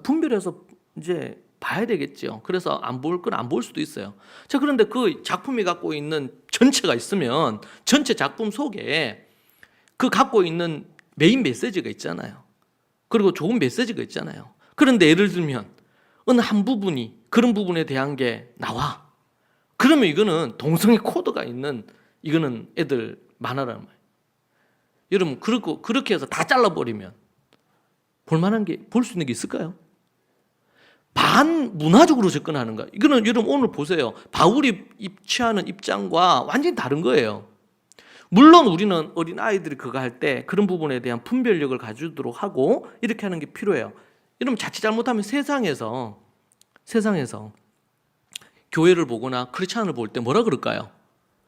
분별해서 이제 봐야 되겠죠. 그래서 안 볼 건 안 볼 수도 있어요. 자, 그런데 그 작품이 갖고 있는 전체가 있으면, 전체 작품 속에 그 갖고 있는 메인 메시지가 있잖아요. 그리고 좋은 메시지가 있잖아요. 그런데 예를 들면 어느 한 부분이 그런 부분에 대한 게 나와. 그러면 이거는 동성애 코드가 있는 이거는 애들 만화라는 거예요. 여러분 그렇게 해서 다 잘라버리면 볼만한 게 볼 수 있는 게 있을까요? 반문화적으로 접근하는 거야. 이거는 여러분 오늘 보세요. 바울이 취하는 입장과 완전히 다른 거예요. 물론 우리는 어린 아이들이 그거 할 때 그런 부분에 대한 분별력을 가지도록 하고 이렇게 하는 게 필요해요. 여러분 자칫 잘못하면 세상에서 교회를 보거나 크리스찬을 볼 때 뭐라 그럴까요?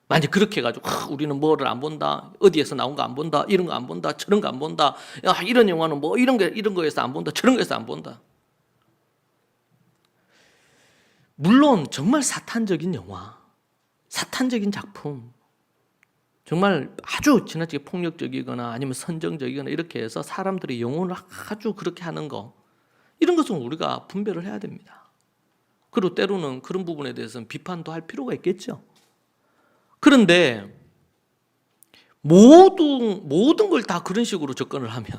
만약 그렇게 해가지고 우리는 뭐를 안 본다, 어디에서 나온 거 안 본다, 이런 거 안 본다, 저런 거 안 본다, 야, 이런 영화는 뭐 이런 거에서 안 본다, 저런 거에서 안 본다. 물론 정말 사탄적인 영화, 사탄적인 작품, 정말 아주 지나치게 폭력적이거나 아니면 선정적이거나 이렇게 해서 사람들의 영혼을 아주 그렇게 하는 거, 이런 것은 우리가 분별을 해야 됩니다. 그리고 때로는 그런 부분에 대해서는 비판도 할 필요가 있겠죠. 그런데 모든 걸 다 그런 식으로 접근을 하면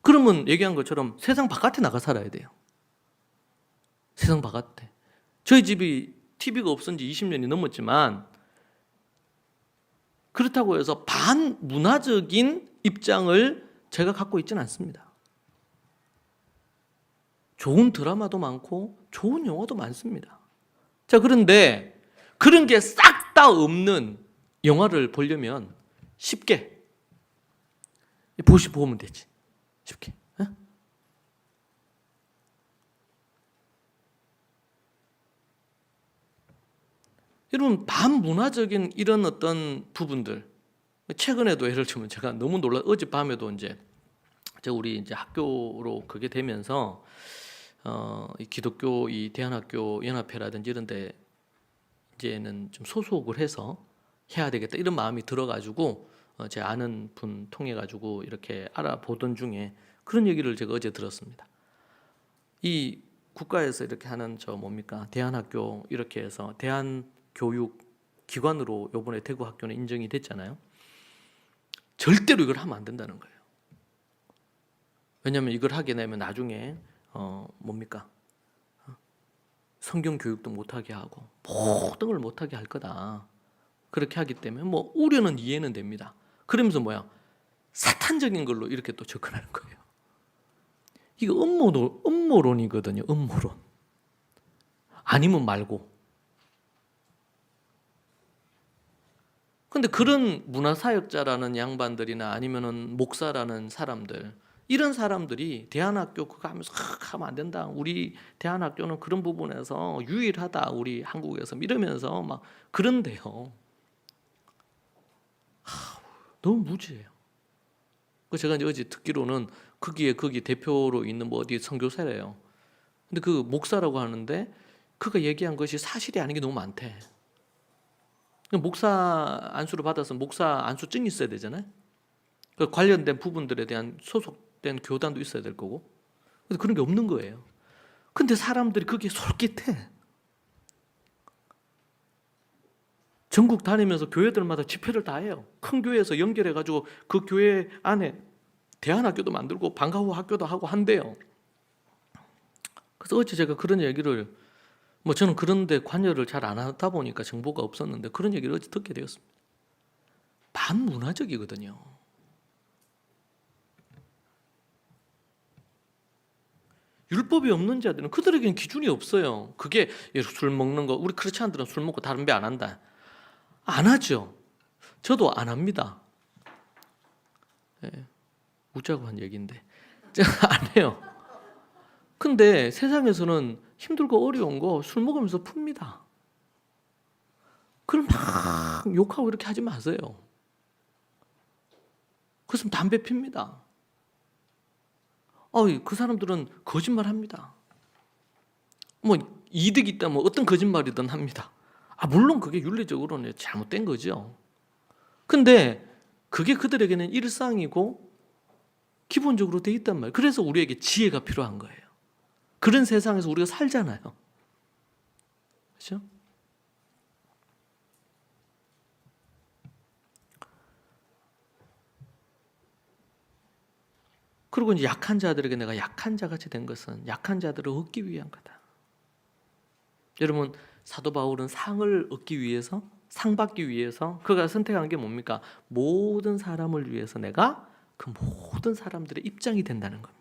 그러면 얘기한 것처럼 세상 바깥에 나가 살아야 돼요. 세상 바깥에. 저희 집이 TV가 없은 지 20년이 넘었지만 그렇다고 해서 반문화적인 입장을 제가 갖고 있지는 않습니다. 좋은 드라마도 많고 좋은 영화도 많습니다. 자, 그런데 그런 게 싹 다 없는 영화를 보려면 쉽게 보면 되지. 쉽게. 어? 여러분, 반문화적인 이런 어떤 부분들, 최근에도 예를 들면 제가 너무 어젯밤에도 이제 우리 이제 학교로 그게 되면서 이 기독교 이 대한학교 연합회라든지 이런 데 이제는 좀 소속을 해서 해야 되겠다 이런 마음이 들어가지고 제 아는 분 통해 가지고 이렇게 알아보던 중에 그런 얘기를 제가 어제 들었습니다. 이 국가에서 이렇게 하는 뭡니까 대한학교 이렇게 해서 대한교육기관으로 요번에 대구 학교는 인정이 됐잖아요. 절대로 이걸 하면 안 된다는 거예요. 왜냐하면 이걸 하게 되면 나중에 뭡니까 성경 교육도 못하게 하고 모든 걸 못하게 할 거다. 그렇게 하기 때문에 뭐 우려는 이해는 됩니다. 그러면서 사탄적인 걸로 이렇게 또 접근하는 거예요. 이거 음모론이거든요. 음모론. 아니면 말고. 근데 그런 문화사역자라는 양반들이나 아니면은 목사라는 사람들, 이런 사람들이 대한학교 그거 하면서 하면 안 된다. 우리 대한학교는 그런 부분에서 유일하다. 우리 한국에서 이러면서 막 그런데요. 너무 무지해요. 제가 이제 어제 듣기로는 거기 대표로 있는 어디 선교사래요. 근데 그 목사라고 하는데 그가 얘기한 것이 사실이 아닌 게 너무 많대. 목사 안수를 받아서 목사 안수증이 있어야 되잖아요. 그 관련된 부분들에 대한 소속된 교단도 있어야 될 거고. 그래서 그런 게 없는 거예요. 근데 사람들이 그게 솔깃해. 전국 다니면서 교회들마다 집회를 다 해요. 큰 교회에서 연결해가지고 그 교회 안에 대한학교도 만들고 방과후 학교도 하고 한대요. 그래서 어제 제가 그런 얘기를 저는 그런데 관여를 잘 안 하다 보니까 정보가 없었는데 그런 얘기를 어제 듣게 되었습니다. 반문화적이거든요. 율법이 없는 자들은 그들에게는 기준이 없어요. 그게 술 먹는 거, 우리 크리스찬들은 술 먹고 담배 안 한다. 안 하죠. 저도 안 합니다. 네, 웃자고 한 얘기인데 제가 안 해요. 근데 세상에서는 힘들고 어려운 거 술 먹으면서 풉니다. 그럼 막 욕하고 이렇게 하지 마세요. 그래서 담배 핍니다. 그 사람들은 거짓말합니다. 이득이 있다면 어떤 거짓말이든 합니다. 물론 그게 윤리적으로는 잘못된 거죠. 근데 그게 그들에게는 일상이고 기본적으로 돼 있단 말이에요. 그래서 우리에게 지혜가 필요한 거예요. 그런 세상에서 우리가 살잖아요. 그렇죠? 그리고 이제 약한 자들에게 내가 약한 자같이 된 것은 약한 자들을 얻기 위한 거다. 여러분, 사도 바울은 상을 얻기 위해서, 상 받기 위해서 그가 선택한 게 뭡니까? 모든 사람을 위해서 내가 그 모든 사람들의 입장이 된다는 겁니다.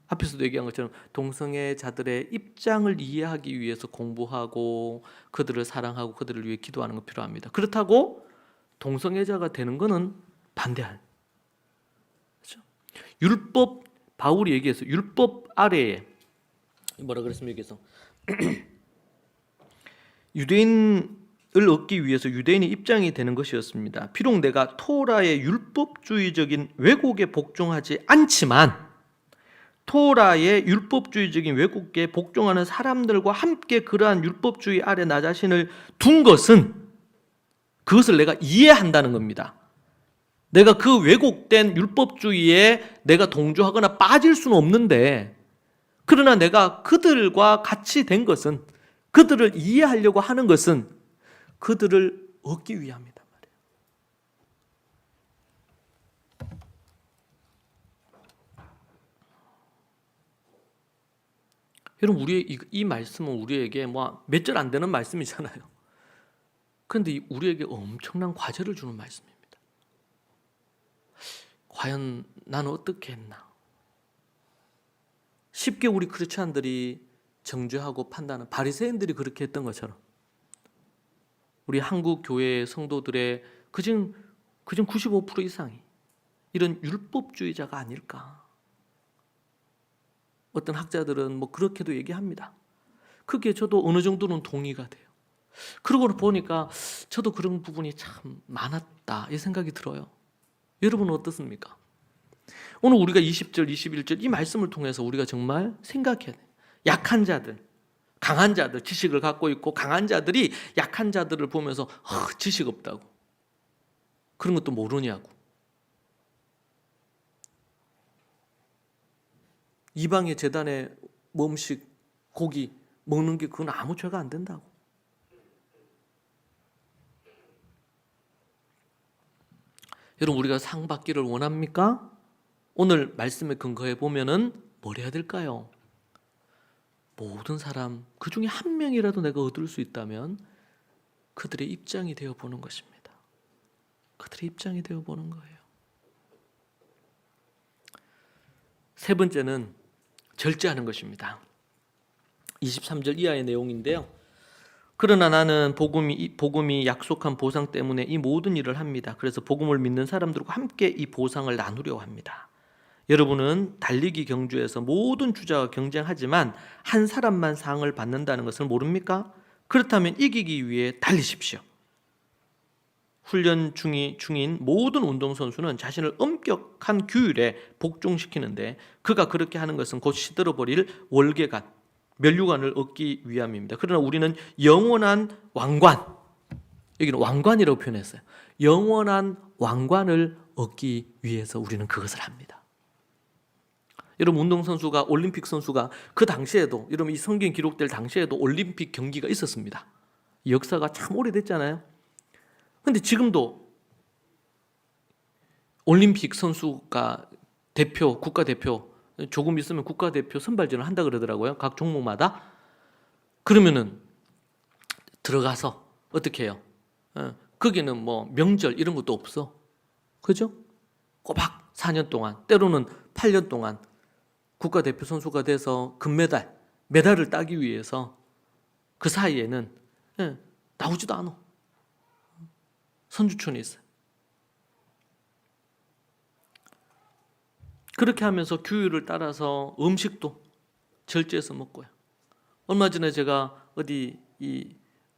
앞에서도 얘기한 것처럼 동성애자들의 입장을 이해하기 위해서 공부하고 그들을 사랑하고 그들을 위해 기도하는 거 필요합니다. 그렇다고 동성애자가 되는 것은 반대할. 그렇죠? 율법, 바울이 얘기해서 율법 아래에 뭐라 그랬습니까? 여기서 유대인을 얻기 위해서 유대인의 입장이 되는 것이었습니다. 비록 내가 토라의 율법주의적인 왜곡에 복종하지 않지만 토라의 율법주의적인 왜곡에 복종하는 사람들과 함께 그러한 율법주의 아래 나 자신을 둔 것은 그것을 내가 이해한다는 겁니다. 내가 그 왜곡된 율법주의에 내가 동조하거나 빠질 수는 없는데 그러나 내가 그들과 같이 된 것은 그들을 이해하려고 하는 것은 그들을 얻기 위함이다 말이에요. 여러분, 우리의 이 말씀은 우리에게 몇 절 안 되는 말씀이잖아요. 그런데 우리에게 엄청난 과제를 주는 말씀입니다. 과연 나는 어떻게 했나? 쉽게 우리 크리스찬들이 정죄하고 판단하는 바리새인들이 그렇게 했던 것처럼 우리 한국 교회 성도들의 그중 95% 이상이 이런 율법주의자가 아닐까. 어떤 학자들은 뭐 그렇게도 얘기합니다. 그게 저도 어느 정도는 동의가 돼요. 그러고 보니까 저도 그런 부분이 참 많았다 이 생각이 들어요. 여러분은 어떻습니까? 오늘 우리가 20절, 21절 이 말씀을 통해서 우리가 정말 생각해야 돼요. 약한 자들, 강한 자들, 지식을 갖고 있고 강한 자들이 약한 자들을 보면서 지식 없다고, 그런 것도 모르냐고, 이방의 제단에 음식, 고기 먹는 게 그건 아무 죄가 안 된다고. 여러분, 우리가 상 받기를 원합니까? 오늘 말씀에 근거해 보면은 뭘 해야 될까요? 모든 사람, 그 중에 한 명이라도 내가 얻을 수 있다면 그들의 입장이 되어 보는 것입니다. 그들의 입장이 되어 보는 거예요. 세 번째는 절제하는 것입니다. 23절 이하의 내용인데요. 그러나 나는 복음이 약속한 보상 때문에 이 모든 일을 합니다. 그래서 복음을 믿는 사람들과 함께 이 보상을 나누려고 합니다. 여러분은 달리기 경주에서 모든 주자와 경쟁하지만 한 사람만 상을 받는다는 것을 모릅니까? 그렇다면 이기기 위해 달리십시오. 훈련 중인 모든 운동선수는 자신을 엄격한 규율에 복종시키는데 그가 그렇게 하는 것은 곧 시들어버릴 월계관, 면류관을 얻기 위함입니다. 그러나 우리는 영원한 왕관, 여기는 왕관이라고 표현했어요. 영원한 왕관을 얻기 위해서 우리는 그것을 합니다. 여러분, 운동선수가, 올림픽 선수가 그 당시에도, 여러분 이 성경 기록될 당시에도 올림픽 경기가 있었습니다. 역사가 참 오래됐잖아요. 근데 지금도 올림픽 선수가 국가대표, 조금 있으면 국가대표 선발전을 한다 그러더라고요. 각 종목마다. 그러면은 들어가서 어떻게 해요? 거기는 뭐 명절 이런 것도 없어. 그죠? 꼬박 4년 동안, 때로는 8년 동안 국가대표 선수가 돼서 금메달, 메달을 따기 위해서 그 사이에는 나오지도 않아. 선주촌에 있어요. 그렇게 하면서 규율을 따라서 음식도 절제해서 먹고요. 얼마 전에 제가 어디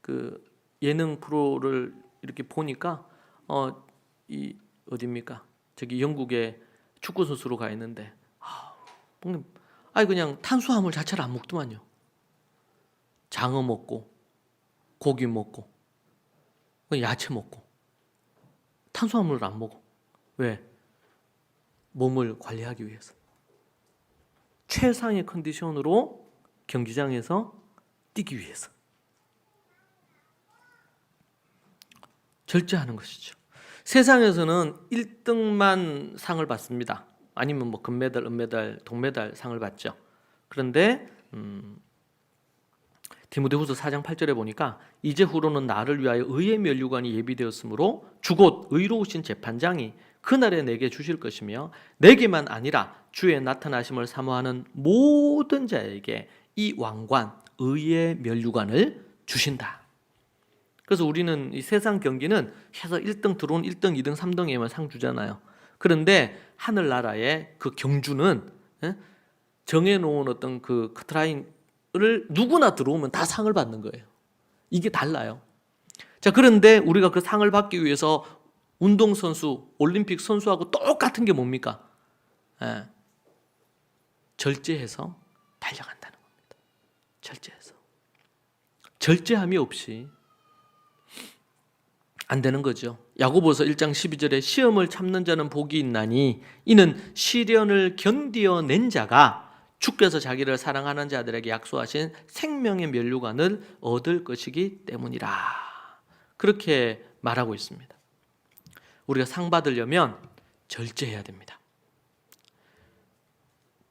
그 예능 프로를 이렇게 보니까 어디입니까? 저기 영국에 축구 선수로 가 있는데 그냥 탄수화물 자체를 안 먹더만요. 장어 먹고 고기 먹고 야채 먹고 탄수화물을 안 먹어. 왜? 몸을 관리하기 위해서. 최상의 컨디션으로 경기장에서 뛰기 위해서. 절제하는 것이죠. 세상에서는 1등만 상을 받습니다. 아니면 뭐 금메달, 은메달, 동메달 상을 받죠. 그런데 디모데후서 4장 8절에 보니까 이제 후로는 나를 위하여 의의 면류관이 예비되었으므로 주곧 의로우신 재판장이 그날에 내게 주실 것이며 내게만 아니라 주의 나타나심을 사모하는 모든 자에게 이 왕관, 의의 면류관을 주신다. 그래서 우리는 이 세상 경기는 해서 1등 들어온 1등, 2등, 3등에만 상 주잖아요. 그런데 하늘나라의 그 경주는 정해놓은 어떤 그 커트라인을 누구나 들어오면 다 상을 받는 거예요. 이게 달라요. 자, 그런데 우리가 그 상을 받기 위해서 운동선수, 올림픽 선수하고 똑같은 게 뭡니까? 절제해서 달려간다는 겁니다. 절제해서. 절제함이 없이 안 되는 거죠. 야고보서 1장 12절에 시험을 참는 자는 복이 있나니 이는 시련을 견디어낸 자가 주께서 자기를 사랑하는 자들에게 약속하신 생명의 면류관을 얻을 것이기 때문이라. 그렇게 말하고 있습니다. 우리가 상 받으려면 절제해야 됩니다.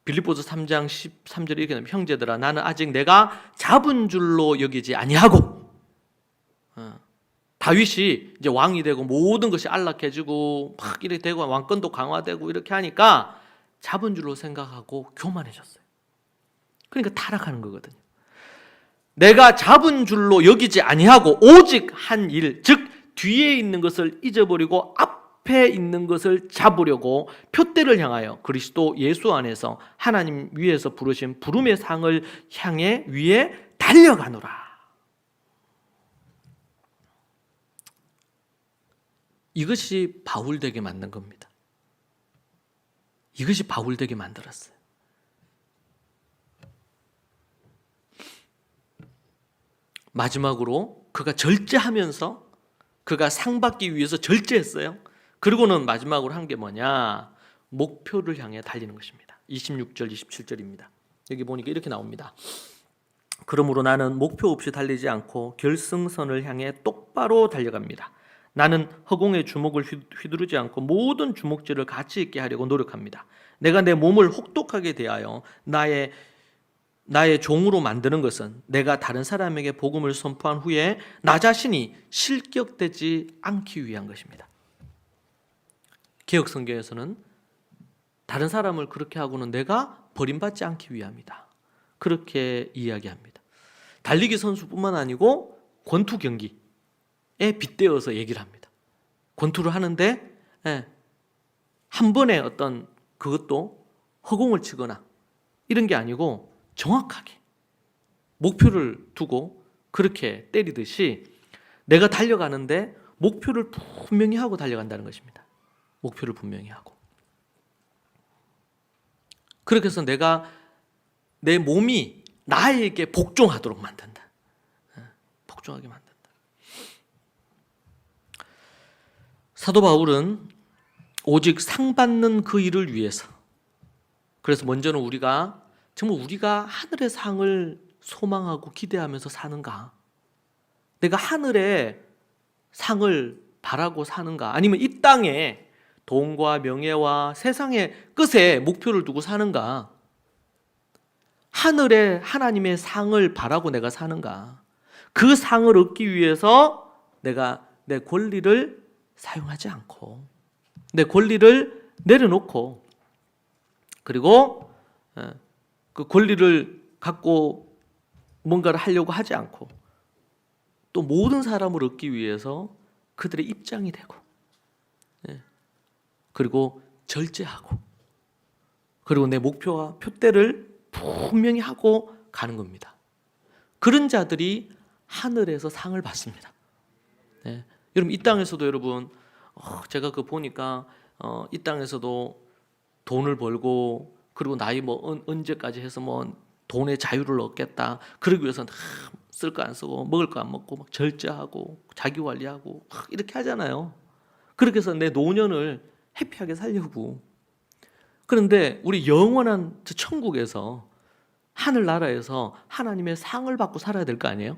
빌립보서 3장 13절에 이렇게 나옵니다. 형제들아 나는 아직 내가 잡은 줄로 여기지 아니하고, 다윗이 이제 왕이 되고 모든 것이 안락해지고 막 이렇게 되고 왕권도 강화되고 이렇게 하니까 잡은 줄로 생각하고 교만해졌어요. 그러니까 타락하는 거거든요. 내가 잡은 줄로 여기지 아니하고 오직 한 일, 즉 뒤에 있는 것을 잊어버리고 앞에 있는 것을 잡으려고 표대를 향하여 그리스도 예수 안에서 하나님 위에서 부르신 부름의 상을 향해 위에 달려가노라. 이것이 바울 되게 만든 겁니다. 이것이 바울 되게 만들었어요. 마지막으로 그가 절제하면서 그가 상 받기 위해서 절제했어요. 그리고는 마지막으로 한 게 뭐냐? 목표를 향해 달리는 것입니다. 26절, 27절입니다. 여기 보니까 이렇게 나옵니다. 그러므로 나는 목표 없이 달리지 않고 결승선을 향해 똑바로 달려갑니다. 나는 허공의 주먹을 휘두르지 않고 모든 주먹질을 가치 있게 하려고 노력합니다. 내가 내 몸을 혹독하게 대하여 나의 종으로 만드는 것은 내가 다른 사람에게 복음을 선포한 후에 나 자신이 실격되지 않기 위한 것입니다. 개역성경에서는 다른 사람을 그렇게 하고는 내가 버림받지 않기 위함이다. 그렇게 이야기합니다. 달리기 선수뿐만 아니고 권투 경기에 빗대어서 얘기를 합니다. 권투를 하는데 한 번에 어떤 그것도 허공을 치거나 이런 게 아니고 정확하게 목표를 두고 그렇게 때리듯이 내가 달려가는데 목표를 분명히 하고 달려간다는 것입니다. 목표를 분명히 하고. 그렇게 해서 내가 내 몸이 나에게 복종하도록 만든다. 복종하게 만든다. 사도 바울은 오직 상 받는 그 일을 위해서, 그래서 먼저는 정말 우리가 하늘의 상을 소망하고 기대하면서 사는가? 내가 하늘의 상을 바라고 사는가? 아니면 이 땅에 돈과 명예와 세상의 끝에 목표를 두고 사는가? 하늘의 하나님의 상을 바라고 내가 사는가? 그 상을 얻기 위해서 내가 내 권리를 사용하지 않고 내 권리를 내려놓고 그리고 그 권리를 갖고 뭔가를 하려고 하지 않고 또 모든 사람을 얻기 위해서 그들의 입장이 되고 그리고 절제하고 그리고 내 목표와 표대를 분명히 하고 가는 겁니다. 그런 자들이 하늘에서 상을 받습니다. 여러분 이 땅에서도 여러분 제가 그 보니까 이 땅에서도 돈을 벌고 그리고 나이 뭐 언제까지 해서 뭐 돈의 자유를 얻겠다. 그러기 위해서는 쓸 거 안 쓰고 먹을 거 안 먹고 막 절제하고 자기 관리하고 이렇게 하잖아요. 그렇게 해서 내 노년을 해피하게 살려고. 그런데 우리 영원한 천국에서 하늘나라에서 하나님의 상을 받고 살아야 될 거 아니에요?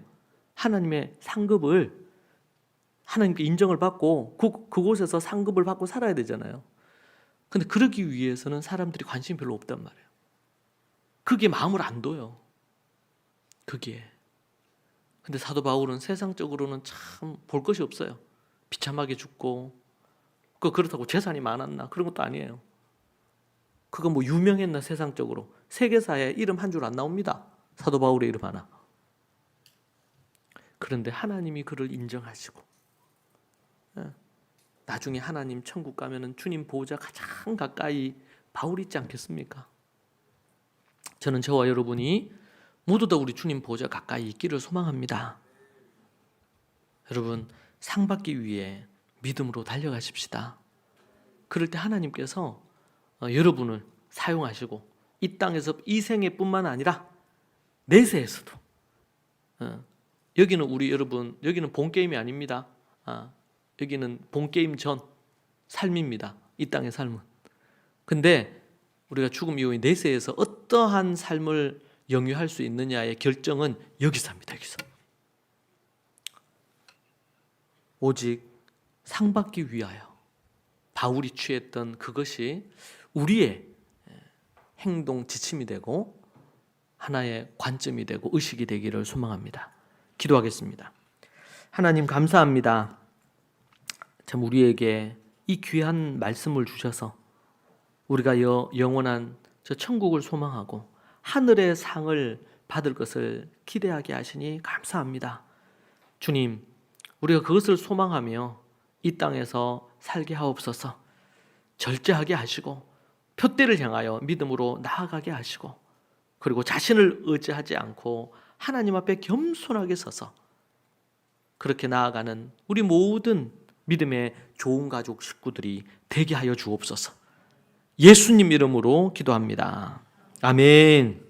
하나님의 상급을 하나님께 인정을 받고 그곳에서 상급을 받고 살아야 되잖아요. 근데 그러기 위해서는 사람들이 관심이 별로 없단 말이에요. 그게 마음을 안 둬요. 그게. 근데 사도 바울은 세상적으로는 참 볼 것이 없어요. 비참하게 죽고 그렇다고 재산이 많았나? 그런 것도 아니에요. 그거 뭐 유명했나 세상적으로. 세계사에 이름 한 줄 안 나옵니다. 사도 바울의 이름 하나. 그런데 하나님이 그를 인정하시고 나중에 하나님 천국 가면은 주님 보호자 가장 가까이 바울이 있지 않겠습니까? 저는 저와 여러분이 모두 다 우리 주님 보호자 가까이 있기를 소망합니다. 여러분 상 받기 위해 믿음으로 달려가십시다. 그럴 때 하나님께서 여러분을 사용하시고 이 땅에서 이 생애뿐만 아니라 내세에서도 여기는 우리 여러분 여기는 본 게임이 아닙니다. 여기는 본 게임 전 삶입니다. 이 땅의 삶은. 근데 우리가 죽음 이후의 내세에서 어떠한 삶을 영위할 수 있느냐의 결정은 여기서 합니다. 여기서. 오직 상 받기 위하여 바울이 취했던 그것이 우리의 행동 지침이 되고 하나의 관점이 되고 의식이 되기를 소망합니다. 기도하겠습니다. 하나님 감사합니다. 참 우리에게 이 귀한 말씀을 주셔서 우리가 영원한 저 천국을 소망하고 하늘의 상을 받을 것을 기대하게 하시니 감사합니다. 주님, 우리가 그것을 소망하며 이 땅에서 살게 하옵소서. 절제하게 하시고 표대를 향하여 믿음으로 나아가게 하시고, 그리고 자신을 의지하지 않고 하나님 앞에 겸손하게 서서 그렇게 나아가는 우리 모든 믿음의 좋은 가족 식구들이 되게 하여 주옵소서. 예수님 이름으로 기도합니다. 아멘.